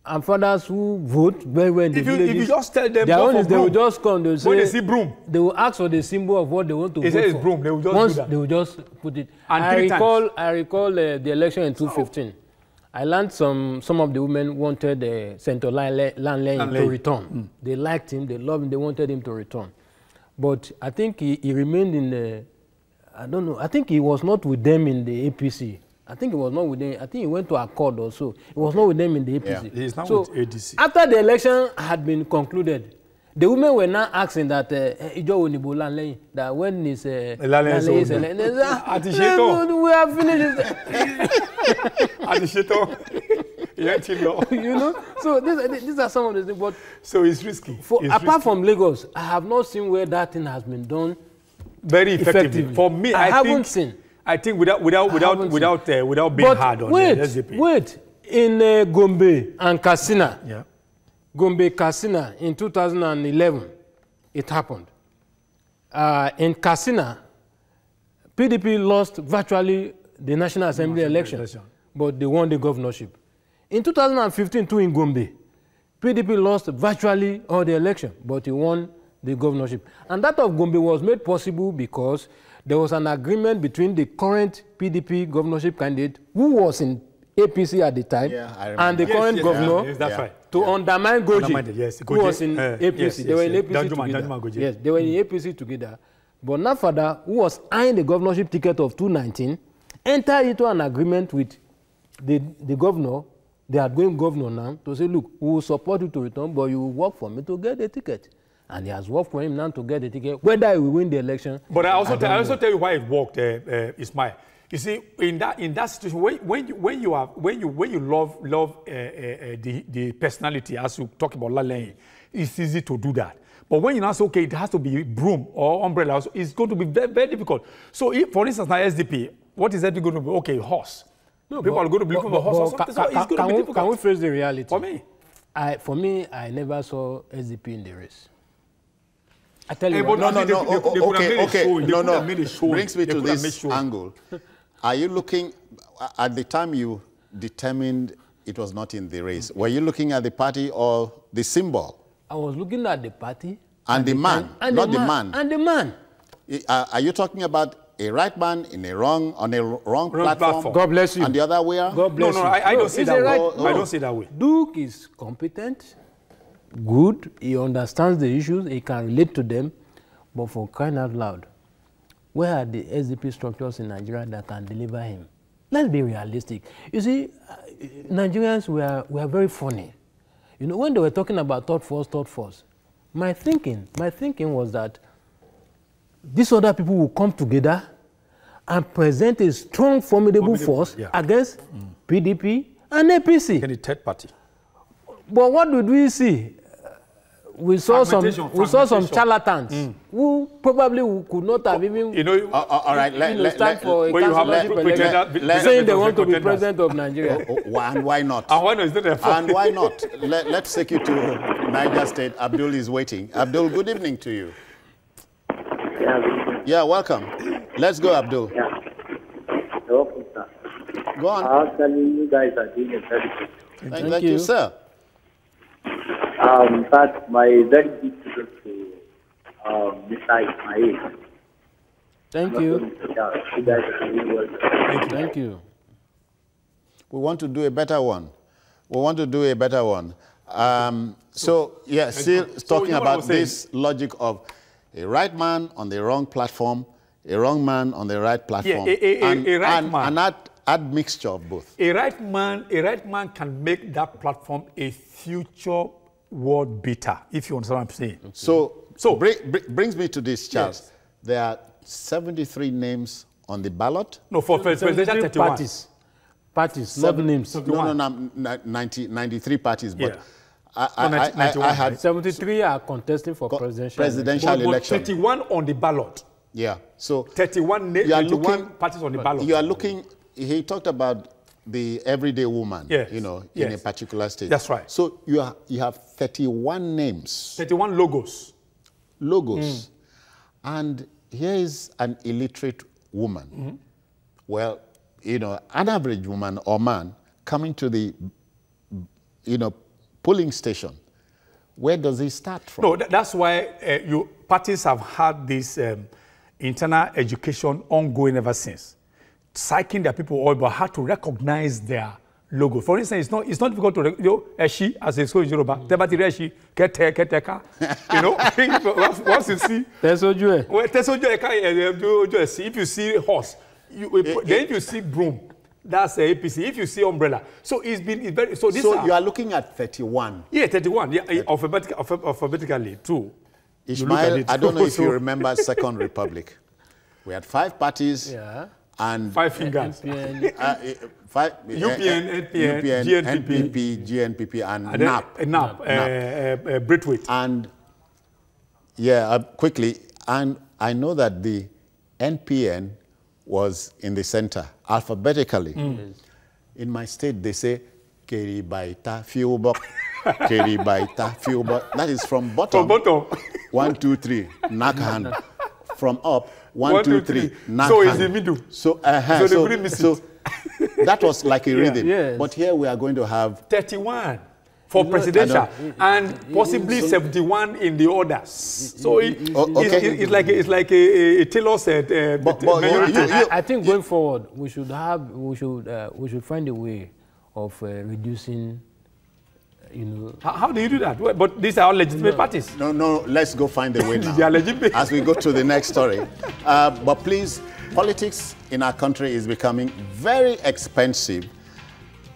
[SPEAKER 5] and fathers who vote very well in the villages. If you just tell them their own is they will just come, they will say,
[SPEAKER 2] when they see broom,
[SPEAKER 5] they will ask for the symbol of what they want to vote
[SPEAKER 2] for.
[SPEAKER 5] Broom,
[SPEAKER 2] they will just do that.
[SPEAKER 5] They will just put it.
[SPEAKER 2] And
[SPEAKER 5] I recall the election in 2015. I learned some of the women wanted Senator Lanley to return. They liked him, they loved him, they wanted him to return. But I think he remained in I don't know, I think he was not with them in the APC. I think he was not with them. I think he went to Accord also. He was not with them in the APC.
[SPEAKER 2] Yeah, he's not with ADC.
[SPEAKER 5] After the election had been concluded, the women were now asking that that when is we have finished. You know, so these are some of the things. But
[SPEAKER 2] so it's risky.
[SPEAKER 5] Apart from Lagos, I have not seen where that thing has been done
[SPEAKER 2] very effectively. For me, I haven't seen. I think without being hard on the SDP.
[SPEAKER 5] Wait, in Gombe and Katsina, Gombe, Katsina in 2011, it happened. In Katsina, PDP lost virtually the National Assembly election, but they won the governorship. In 2015, too, in Gombe, PDP lost virtually all the election, but he won the governorship. And that of Gombe was made possible because there was an agreement between the current PDP governorship candidate, who was in APC at the time, and the current governor to undermine Goji, who was in APC. They were in APC together. Yes, they were in APC together. But Nafada, who was eyeing the governorship ticket of 2019, entered into an agreement with the governor, the outgoing governor now, to say, look, we will support you to return, but you will work for me to get the ticket. And he has worked for him now to get the ticket, whether he will win the election.
[SPEAKER 2] But I also tell you why it worked, Ismail. You see, in that situation, when you love the personality, as you talk about Lalane, it's easy to do that. But when you now say, okay, it has to be broom or umbrella, it's going to be very, very difficult. So, if, for instance, now SDP, what is that going to be? Okay, horse. No, people are going to believe for horse or something. So it's going to be difficult.
[SPEAKER 5] Can we face the reality?
[SPEAKER 2] For me,
[SPEAKER 5] I never saw SDP in the race. I tell you,
[SPEAKER 1] brings me to this angle. Are you looking, at the time you determined it was not in the race, were you looking at the party or the symbol?
[SPEAKER 5] I was looking at the party.
[SPEAKER 1] And the man, not the man.
[SPEAKER 5] And the man.
[SPEAKER 1] Are you talking about a right man on a wrong platform?
[SPEAKER 5] God bless you.
[SPEAKER 1] And the other way around?
[SPEAKER 5] God bless you.
[SPEAKER 2] I don't see that way. I don't see that way.
[SPEAKER 5] Duke is competent, good, he understands the issues, he can relate to them, but for crying out loud, where are the SDP structures in Nigeria that can deliver him? Let's be realistic. You see, Nigerians were very funny. You know, when they were talking about third force, my thinking was that these other people will come together and present a strong, formidable force against PDP and APC.
[SPEAKER 2] And the third party.
[SPEAKER 5] But what did we see? We saw some charlatans who probably could not have even
[SPEAKER 1] all right,
[SPEAKER 5] stand for a councillorship election, saying they want to be president of Nigeria.
[SPEAKER 1] And why not?
[SPEAKER 2] And
[SPEAKER 1] why not? Let's take you to Niger State. Abdul is waiting. Abdul, good evening to you. Yeah, welcome. Let's go, Abdul.
[SPEAKER 7] Yeah. Okay, sir.
[SPEAKER 1] Go on.
[SPEAKER 7] Actually, you guys are doing a very good.
[SPEAKER 1] Thank you, sir.
[SPEAKER 7] That's my very big tribute to Mr. Ismail.
[SPEAKER 5] Thank you.
[SPEAKER 7] You guys are doing well.
[SPEAKER 5] Thank you.
[SPEAKER 1] We want to do a better one. So, yeah, still talking about this logic of a right man on the wrong platform, a wrong man on the right platform, and add mixture of both.
[SPEAKER 2] A right man can make that platform a future world beater, if you understand what I'm saying.
[SPEAKER 1] So brings me to this, Charles. Yes. There are 73 names on the ballot.
[SPEAKER 2] No, for presidential 31.
[SPEAKER 5] Parties, not names.
[SPEAKER 1] No, 93 parties, but
[SPEAKER 2] yeah.
[SPEAKER 1] I had
[SPEAKER 5] 73 are contesting for presidential
[SPEAKER 2] election. 31 on the ballot.
[SPEAKER 1] Yeah. So
[SPEAKER 2] 31 parties on the ballot.
[SPEAKER 1] You are looking. He talked about the everyday woman.
[SPEAKER 2] Yes.
[SPEAKER 1] You know, in a particular state.
[SPEAKER 2] That's right.
[SPEAKER 1] So you have 31 names.
[SPEAKER 2] 31 logos.
[SPEAKER 1] Logos. And here is an illiterate woman. Well, you know, an average woman or man coming to the, you know, polling station. Where does he start from?
[SPEAKER 2] No, that's why parties have had this internal education ongoing ever since. Psyching their people all, but how to recognize their logo. For instance, it's not difficult to Eshi, as a school in Yoruba, Eshi, Keteka. You know, once you see if you see horse, then if you see broom, that's a APC. If you see umbrella, so it's very. So
[SPEAKER 1] you are looking at 31.
[SPEAKER 2] Yeah, 31. Yeah, alphabetically too.
[SPEAKER 1] Ishmael, I don't know if you remember Second Republic. We had 5 parties.
[SPEAKER 5] Yeah.
[SPEAKER 1] And
[SPEAKER 2] 5 fingers.
[SPEAKER 5] NPN,
[SPEAKER 2] UPN,
[SPEAKER 1] NPP, GNPP, and NAP.
[SPEAKER 2] Braithwaite.
[SPEAKER 1] And yeah, quickly, and I know that the NPN was in the center, alphabetically. In my state, they say, Keribaita Fiobok, Keribaita Fiobok. That is from bottom.
[SPEAKER 2] From bottom.
[SPEAKER 1] 1, 2, 3, knock hand. From up, 1, 2, 3, knock
[SPEAKER 2] so
[SPEAKER 1] hand.
[SPEAKER 2] it's the middle.
[SPEAKER 1] So that was like a rhythm. Yes. But here we are going to have
[SPEAKER 2] 31 for presidential and possibly 71 in the others. So it's like a Taylor said.
[SPEAKER 5] I think going forward we should find a way of reducing. You know.
[SPEAKER 2] How do you do that? But these are all legitimate parties.
[SPEAKER 1] No, let's go find a way now.
[SPEAKER 2] They are legitimate.
[SPEAKER 1] As we go to the next story. But please, politics in our country is becoming very expensive.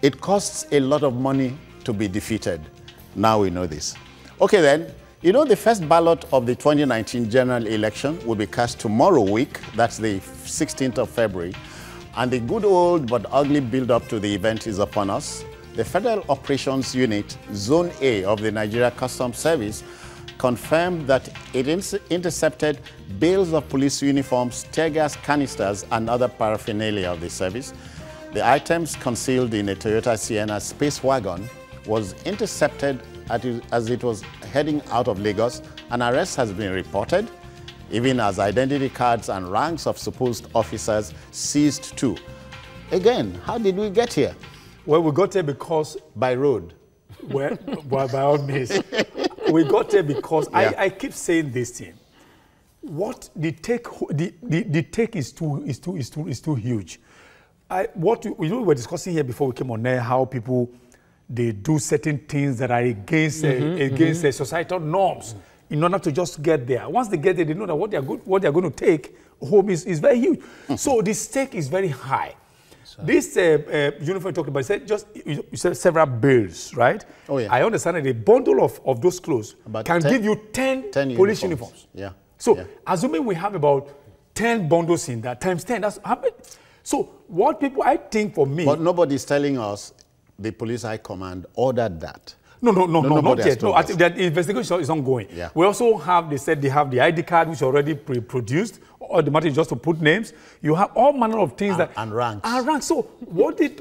[SPEAKER 1] It costs a lot of money to be defeated. Now we know this. Okay then, you know the first ballot of the 2019 general election will be cast tomorrow week. That's the 16th of February. And the good old but ugly build-up to the event is upon us. The Federal Operations Unit, Zone A of the Nigeria Customs Service, confirmed that it intercepted bales of police uniforms, tear gas canisters, and other paraphernalia of the service. The items concealed in a Toyota Sienna space wagon was intercepted as it was heading out of Lagos. An arrest has been reported, even as identity cards and ranks of supposed officers seized too. Again, how did we get here?
[SPEAKER 2] Well, we got here because...
[SPEAKER 1] By road.
[SPEAKER 2] Well, by all means. We got here because I keep saying this thing. What the take is too huge. We were discussing here before we came on air how people they do certain things that are against societal norms in order to just get there. Once they get there, they know that what they are going to take home is very huge. So the stake is very high. This uniform talked about, you said several bills, right? Oh, yeah. I understand that a bundle of those clothes can give you 10 police uniforms.
[SPEAKER 1] Yeah.
[SPEAKER 2] So, assuming we have about 10 bundles in that, times 10, that's how many? So, what people, I think for me...
[SPEAKER 1] But nobody's telling us the police high command ordered that.
[SPEAKER 2] No, not yet. No, I think that investigation is ongoing. Yeah. We also have, they said they have the ID card, which is already produced. Or the matter is just to put names. You have all manner of things
[SPEAKER 1] and ranks.
[SPEAKER 2] And ranks. So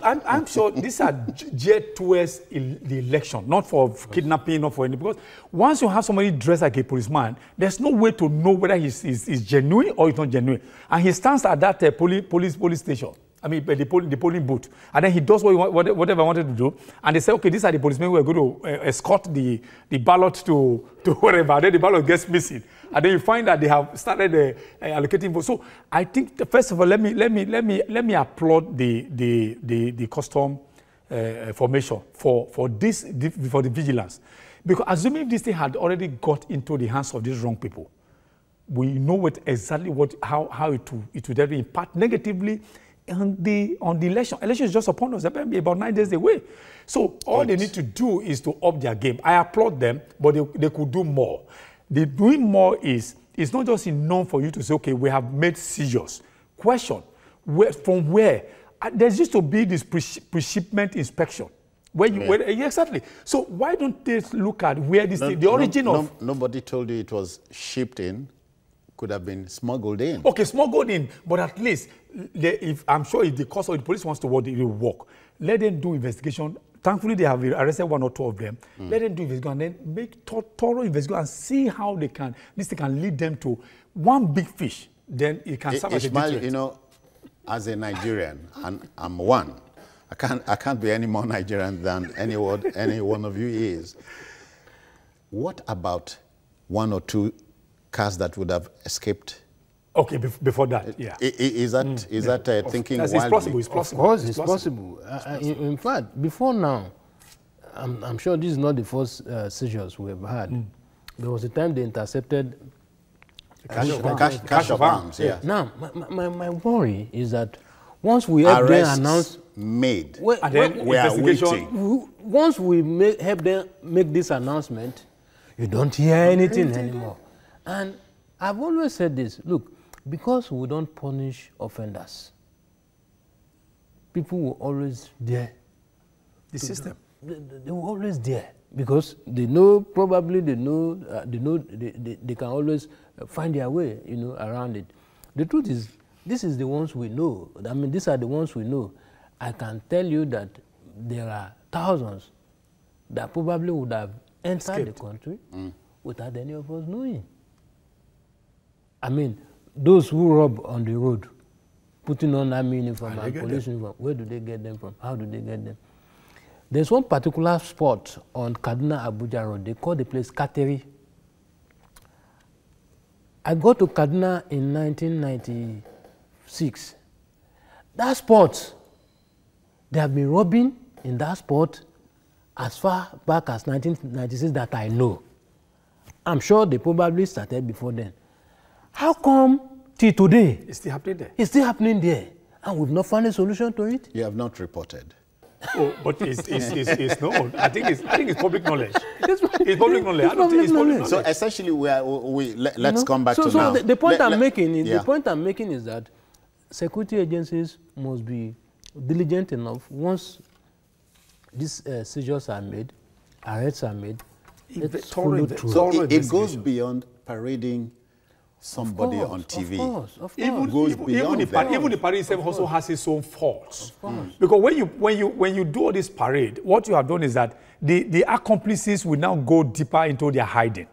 [SPEAKER 2] I'm sure these are geared towards the election, not for kidnapping, not for anything. Because once you have somebody dressed like a policeman, there's no way to know whether he's genuine or he's not genuine. And he stands at that police station. I mean, the polling booth. And then he does whatever I wanted to do. And they say, okay, these are the policemen who are going to escort the ballot to wherever. And then the ballot gets missing. And then you find that they have started allocating votes. So I think, first of all, let me applaud the custom formation for the vigilance. Because assuming this thing had already got into the hands of these wrong people, we know how it would impact negatively on the election. Election is just upon us, about 9 days away. So all they need to do is to up their game. I applaud them, but they could do more. The doing more is not just enough for you to say, okay, we have made seizures. Question, from where? There used to be this pre-shipment inspection. Exactly. So why don't they look at where the origin of...
[SPEAKER 1] Nobody told you it was shipped in. Could have been smuggled in.
[SPEAKER 2] Okay, smuggled in, but at least, I'm sure if the cost of the police wants to work, they will work. Let them do investigation Thankfully, they have arrested 1 or 2 of them. Let them do investigation and then make thorough investigation and see how they can, this thing can lead them to one big fish. Then it can serve as a deterrent.
[SPEAKER 1] You know, as a Nigerian, and I'm one, I can't be any more Nigerian than any one of you is. What about 1 or 2 cars that would have escaped?
[SPEAKER 2] Okay, before that, yeah.
[SPEAKER 1] Is that thinking wildly?
[SPEAKER 2] It's possible, it's possible.
[SPEAKER 5] Of course, it's possible. In fact, before now, I'm sure this is not the first seizures we have had. There was a time they intercepted
[SPEAKER 1] cache of arms, yeah.
[SPEAKER 5] Now, my worry is that once we have them announce
[SPEAKER 1] made,
[SPEAKER 2] and then
[SPEAKER 1] we are waiting.
[SPEAKER 5] Once we help them make this announcement, you don't hear anything anymore. And I've always said this, look, because we don't punish offenders, people will always dare.
[SPEAKER 2] The system.
[SPEAKER 5] They will always dare because they know, they can always find their way, around it. The truth is, this is the ones we know. I mean, these are the ones we know. I can tell you that there are thousands that probably would have entered the country without any of us knowing. I mean, those who rob on the road, putting on army uniform and police uniform, where do they get them from? How do they get them? There's one particular spot on Kaduna-Abuja Road. They call the place Kateri. I got to Kaduna in 1996. That spot, they have been robbing in that spot as far back as 1996 that I know. I'm sure they probably started before then. How come till today?
[SPEAKER 2] It's still happening there.
[SPEAKER 5] It's still happening there. And we've not found a solution to it?
[SPEAKER 1] You have not reported.
[SPEAKER 2] Oh, but it's known. I think it's public knowledge. It's public knowledge. I don't think it's public knowledge.
[SPEAKER 1] So essentially, let's come back to now.
[SPEAKER 5] So the point I'm making is that security agencies must be diligent enough. Once these seizures are made, arrests are made, let's follow through.
[SPEAKER 1] So it goes beyond parading somebody on TV.
[SPEAKER 5] Of course.
[SPEAKER 2] Even the parade itself also has its own faults. Because when you do all this parade, what you have done is that the accomplices will now go deeper into their hiding.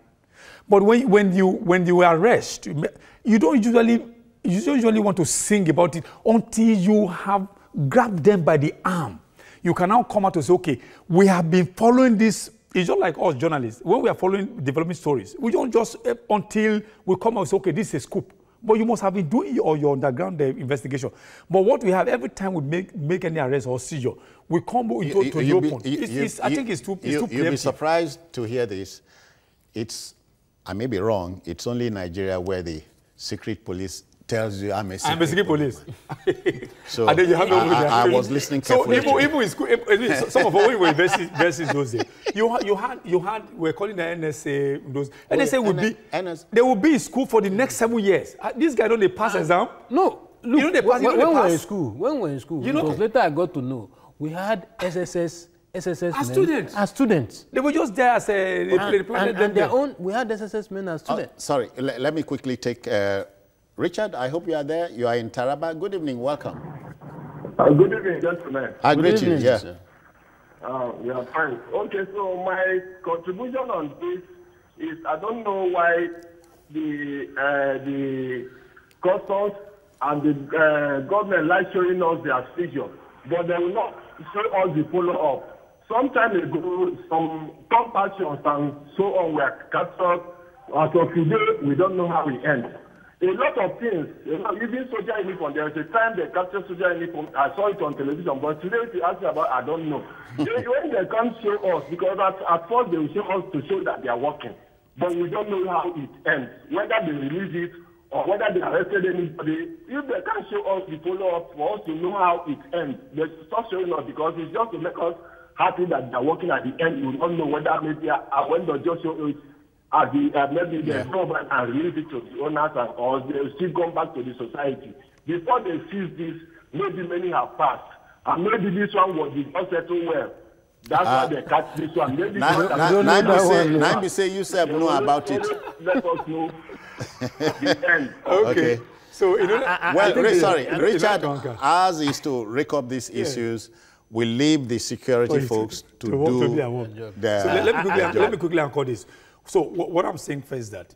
[SPEAKER 2] But when you arrest, you don't usually want to sing about it until you have grabbed them by the arm. You can now come out and say, okay, we have been following this. It's just like us journalists. When we are following development stories, we don't just until we come out and say, okay, this is a scoop. But you must have been doing all your underground investigation. But what we have every time we make any arrest or seizure, we come into the open. I think it's too preemptive.
[SPEAKER 1] You'll be surprised to hear this. I may be wrong, it's only in Nigeria where the secret police tells you I'm a secret police. So and then you have I was listening carefully.
[SPEAKER 2] So even some of us, when we were versus those days, you had we're calling the NSA those. NSA would be they will be in school for the next 7 years. This guy don't they pass exam?
[SPEAKER 5] No, look,
[SPEAKER 2] they pass.
[SPEAKER 5] When we were in school, because later I got to know we had SSS as students. They
[SPEAKER 2] were just there as
[SPEAKER 5] we had SSS men as students.
[SPEAKER 1] Sorry, let me quickly take. Richard, I hope you are there. You are in Taraba. Good evening. Welcome.
[SPEAKER 8] Good evening, gentlemen.
[SPEAKER 1] I greet you. Yeah.
[SPEAKER 8] Yeah, fine. Okay, so my contribution on this is I don't know why the customs and the government like showing us their seizure, but they will not show us the follow-up. Some time ago, some compassions and so on were captured. As of today, we don't know how it ends. A lot of things, even soldier uniform, there was a time they captured soldier uniform, I saw it on television, but today if you ask me about, I don't know. When they can't show us, because at first they will show us to show that they are working, but we don't know how it ends, whether they release it or whether they arrested anybody. If they can't show us the follow-up for us to know how it ends, they stop showing us because it's just to make us happy that they are working at the end. We don't know whether maybe when they just show us, maybe they go back and release it to the owners or they'll still come back to the society. Before they seize this, maybe many have passed. And maybe this one was not settled well. That's why they catch this one. Maybe
[SPEAKER 1] Nabi say you said know about it.
[SPEAKER 8] Let us know the end.
[SPEAKER 2] Okay. So,
[SPEAKER 1] Richard, ours is to rake up these issues. we leave the security folks to do their
[SPEAKER 2] So let me quickly anchor this. So what I'm saying first is that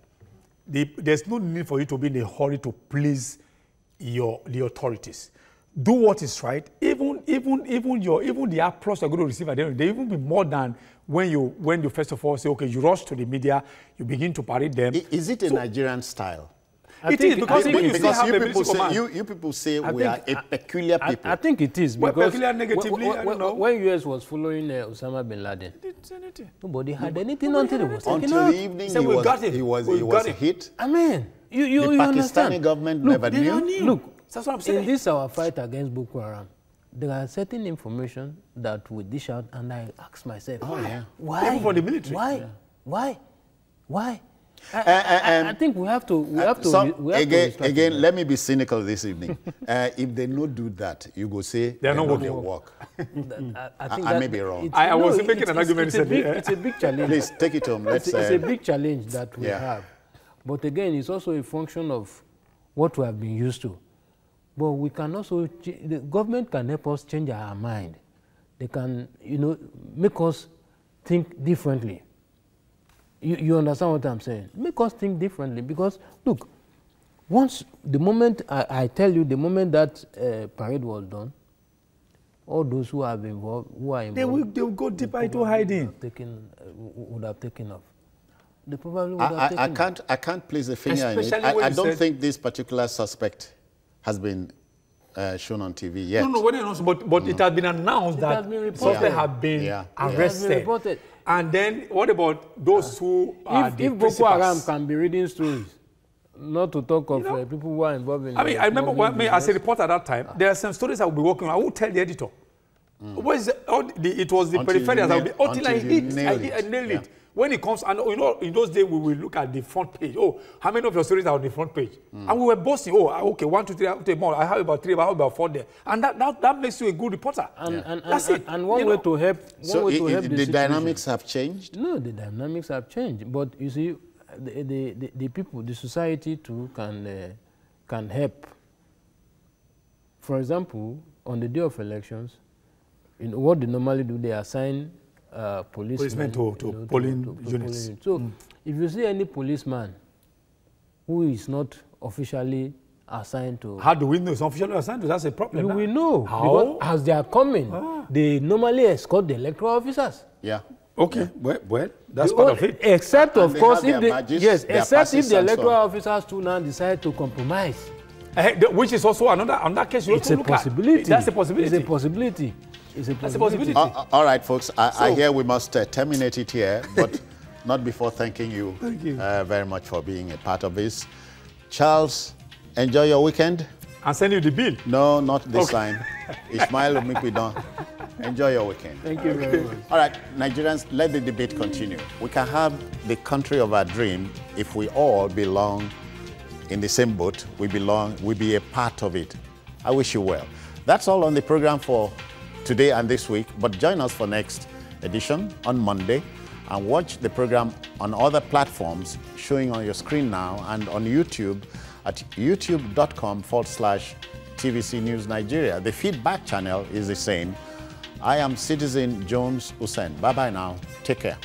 [SPEAKER 2] there's no need for you to be in a hurry to please the authorities. Do what is right. Even the applause you're going to receive at the end, they even be more than when you first of all say, okay, you rush to the media, you begin to parade them.
[SPEAKER 1] Is it a Nigerian style?
[SPEAKER 2] It is, because
[SPEAKER 1] you people say we are a peculiar people.
[SPEAKER 5] I think it is, because
[SPEAKER 2] peculiar negatively, I don't know.
[SPEAKER 5] when US was following Osama bin Laden, nobody had anything until it was taken
[SPEAKER 1] Until
[SPEAKER 5] out.
[SPEAKER 1] the evening he was hit.
[SPEAKER 5] I mean, you
[SPEAKER 1] The Pakistani
[SPEAKER 5] understand.
[SPEAKER 1] government never knew.
[SPEAKER 5] Look,
[SPEAKER 2] that's what I'm saying.
[SPEAKER 5] in this our fight against Boko Haram, there are certain information that we dish out, and I ask myself, why?
[SPEAKER 2] Even for the military.
[SPEAKER 5] Why? I think we have to.
[SPEAKER 1] Again, let me be cynical this evening. If they not do that, you go say
[SPEAKER 2] they are not
[SPEAKER 1] working.
[SPEAKER 2] work.
[SPEAKER 1] I may be wrong.
[SPEAKER 2] I was making an argument.
[SPEAKER 5] It's a big challenge.
[SPEAKER 1] Please take it home.
[SPEAKER 5] It's a big challenge that we have. But again, it's also a function of what we have been used to. But we can also, the government can help us change our mind. They can, make us think differently. You understand what I'm saying? Make us think differently, because, look, the moment I tell you, the moment that parade was done, all those who are involved, they will
[SPEAKER 2] go deeper into hiding.
[SPEAKER 5] Would have taken off. They probably would have taken off.
[SPEAKER 1] I can't place a finger in it. I don't think this particular suspect has been shown on TV yet.
[SPEAKER 2] But it has been announced that suspects have been arrested. And then what about those who are the
[SPEAKER 5] If Boko Haram can be reading stories, not to talk of people who are involved in...
[SPEAKER 2] I remember as a reporter at that time, there are some stories I will be working on. I will tell the editor. It was the peripherals. Until I nailed it. When it comes, and in those days we will look at the front page. Oh, how many of your stories are on the front page? And we were boasting. Oh, okay, 1, 2, 3, more. I have about 3, I have about 4 there, and that makes you a good reporter. That's it.
[SPEAKER 5] And one way to help.
[SPEAKER 1] The dynamics have changed.
[SPEAKER 5] No, the dynamics have changed. But you see, the people, the society too, can help. For example, on the day of elections, what they normally do, they assign policemen
[SPEAKER 2] to polling units.
[SPEAKER 5] So if you see any policeman who is not officially assigned to...
[SPEAKER 2] How do we know it's officially assigned to? That's a problem.
[SPEAKER 5] You will know.
[SPEAKER 2] How?
[SPEAKER 5] Because as they are coming, they normally escort the electoral officers.
[SPEAKER 1] Yeah.
[SPEAKER 2] Okay. Well, that's part of it.
[SPEAKER 5] Except, of course, if the electoral
[SPEAKER 1] on.
[SPEAKER 5] officers too now decide to compromise.
[SPEAKER 2] Which is also another case you
[SPEAKER 5] It's a possibility.
[SPEAKER 2] That's a possibility.
[SPEAKER 5] It's a possibility. It's a possibility.
[SPEAKER 1] All right, folks. I hear we must terminate it here, but not before thanking you, very much for being a part of this. Charles, enjoy your weekend.
[SPEAKER 2] I'll send you the bill.
[SPEAKER 1] No, not this time. Ismail will make me done. Enjoy your weekend.
[SPEAKER 5] Thank you very much.
[SPEAKER 1] All right, Nigerians, let the debate continue. We can have the country of our dream if we all belong in the same boat. We be a part of it. I wish you well. That's all on the program for today and this week, but join us for next edition on Monday and watch the program on other platforms showing on your screen now and on YouTube at youtube.com/TVC News Nigeria. The feedback channel is the same. I am Citizen Jones Hussein. Bye-bye now. Take care.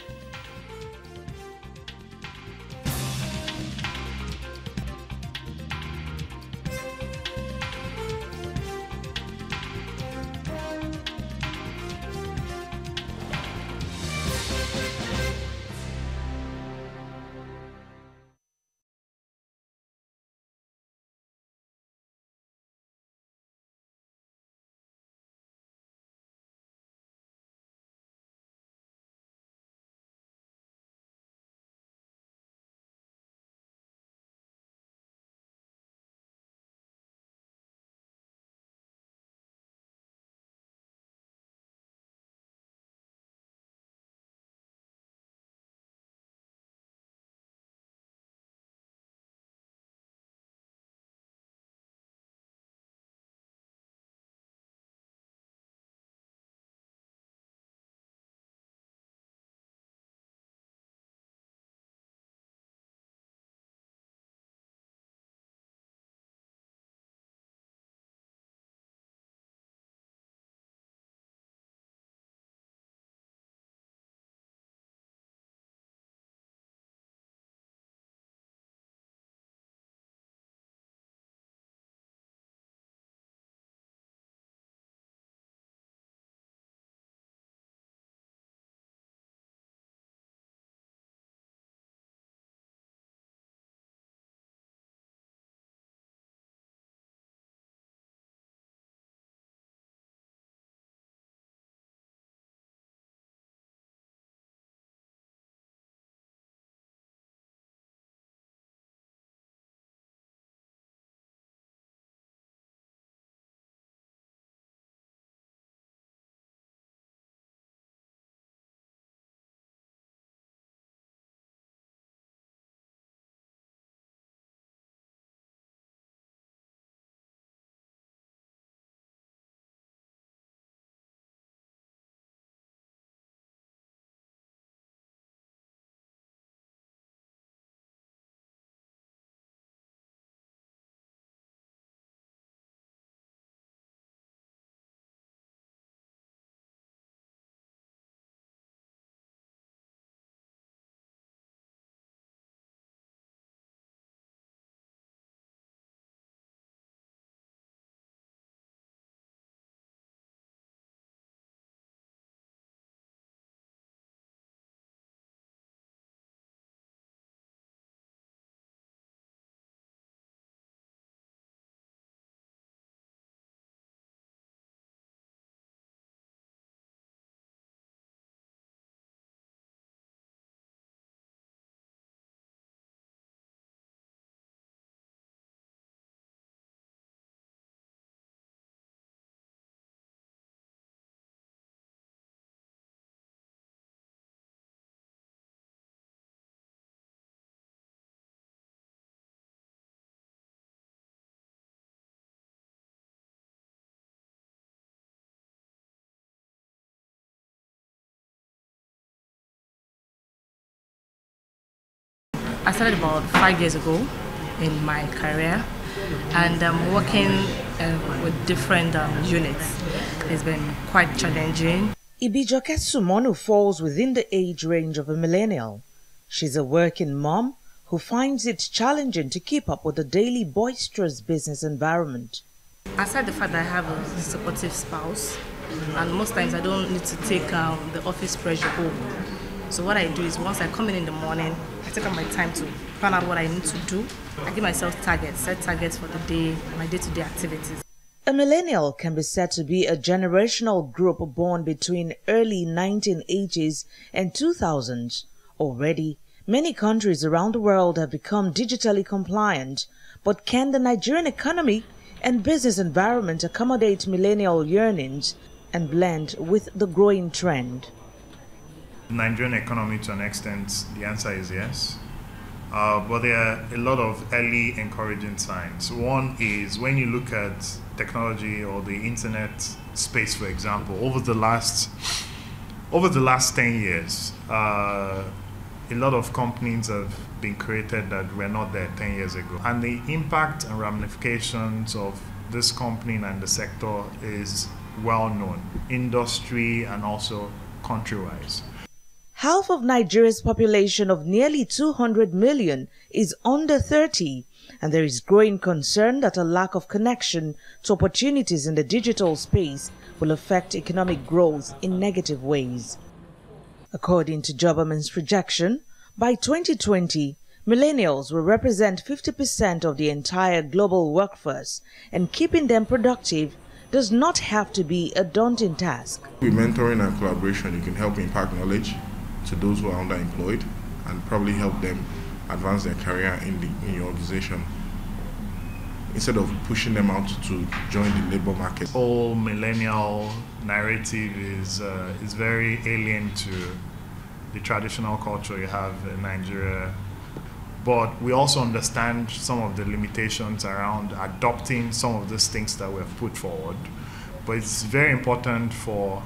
[SPEAKER 9] I started about 5 years ago in my career, and I'm working with different units. It's been quite challenging.
[SPEAKER 10] Ibijoke Sumonu falls within the age range of a millennial. She's a working mom who finds it challenging to keep up with the daily boisterous business environment.
[SPEAKER 9] Aside the fact that I have a supportive spouse, and most times I don't need to take the office pressure home. So what I do is once I come in the morning, I take out my time to plan out what I need to do. I give myself targets, set targets for the day, my day-to-day activities.
[SPEAKER 10] A millennial can be said to be a generational group born between early 1980s and 2000s. Already, many countries around the world have become digitally compliant, but can the Nigerian economy and business environment accommodate millennial yearnings and blend with the growing trend?
[SPEAKER 11] Nigerian economy, to an extent, the answer is yes. But there are a lot of early encouraging signs. One is when you look at technology or the internet space, for example, over the last 10 years, a lot of companies have been created that were not there 10 years ago. And the impact and ramifications of this company and the sector is well known, industry and also country-wise.
[SPEAKER 10] Half of Nigeria's population of nearly 200 million is under 30, and there is growing concern that a lack of connection to opportunities in the digital space will affect economic growth in negative ways. According to Jobberman's projection, by 2020, millennials will represent 50% of the entire global workforce, and keeping them productive does not have to be a daunting task.
[SPEAKER 12] With mentoring and collaboration, you can help impart knowledge to those who are underemployed and probably help them advance their career in your organization instead of pushing them out to join the labor market.
[SPEAKER 11] The whole millennial narrative is very alien to the traditional culture you have in Nigeria. But we also understand some of the limitations around adopting some of these things that we have put forward. But it's very important for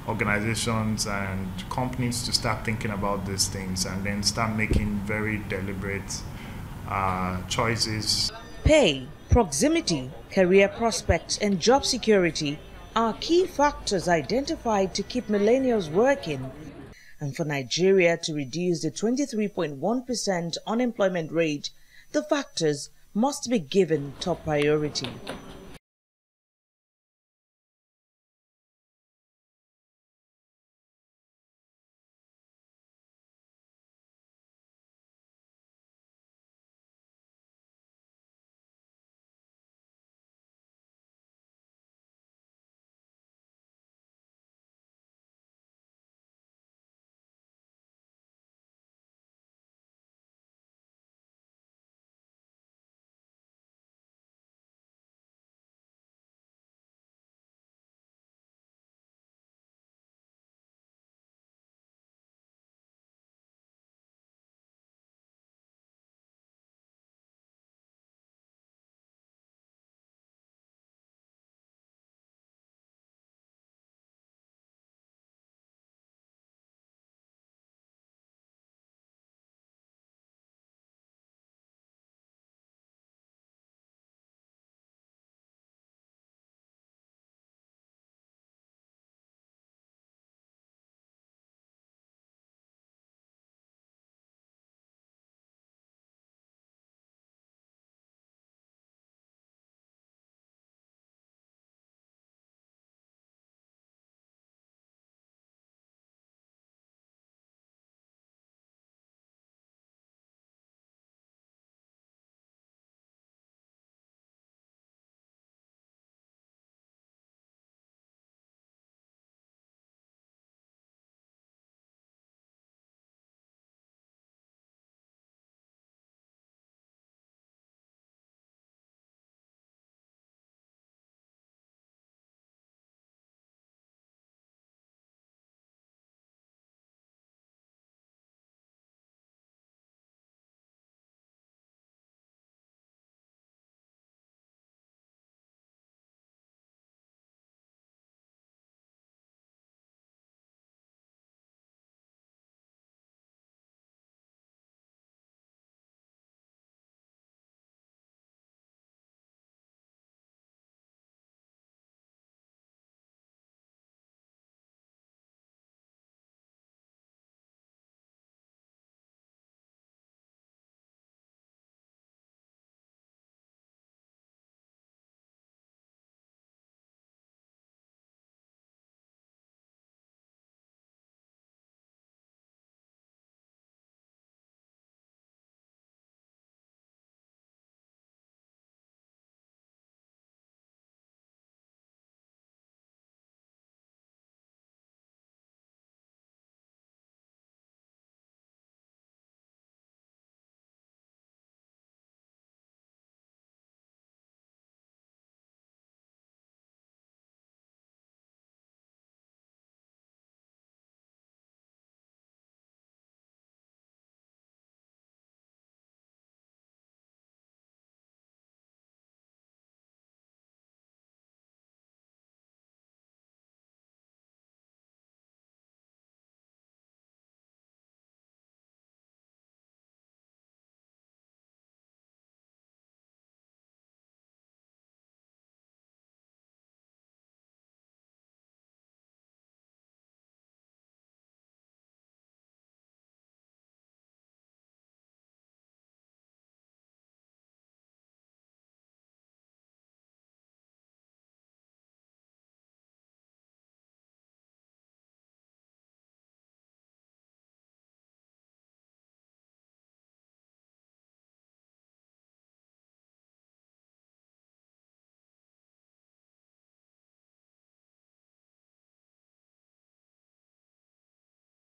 [SPEAKER 11] organizations and companies to start thinking about these things and then start making very deliberate choices.
[SPEAKER 10] Pay, proximity, career prospects, and job security are key factors identified to keep millennials working, and for Nigeria to reduce the 23.1% unemployment rate, the factors must be given top priority.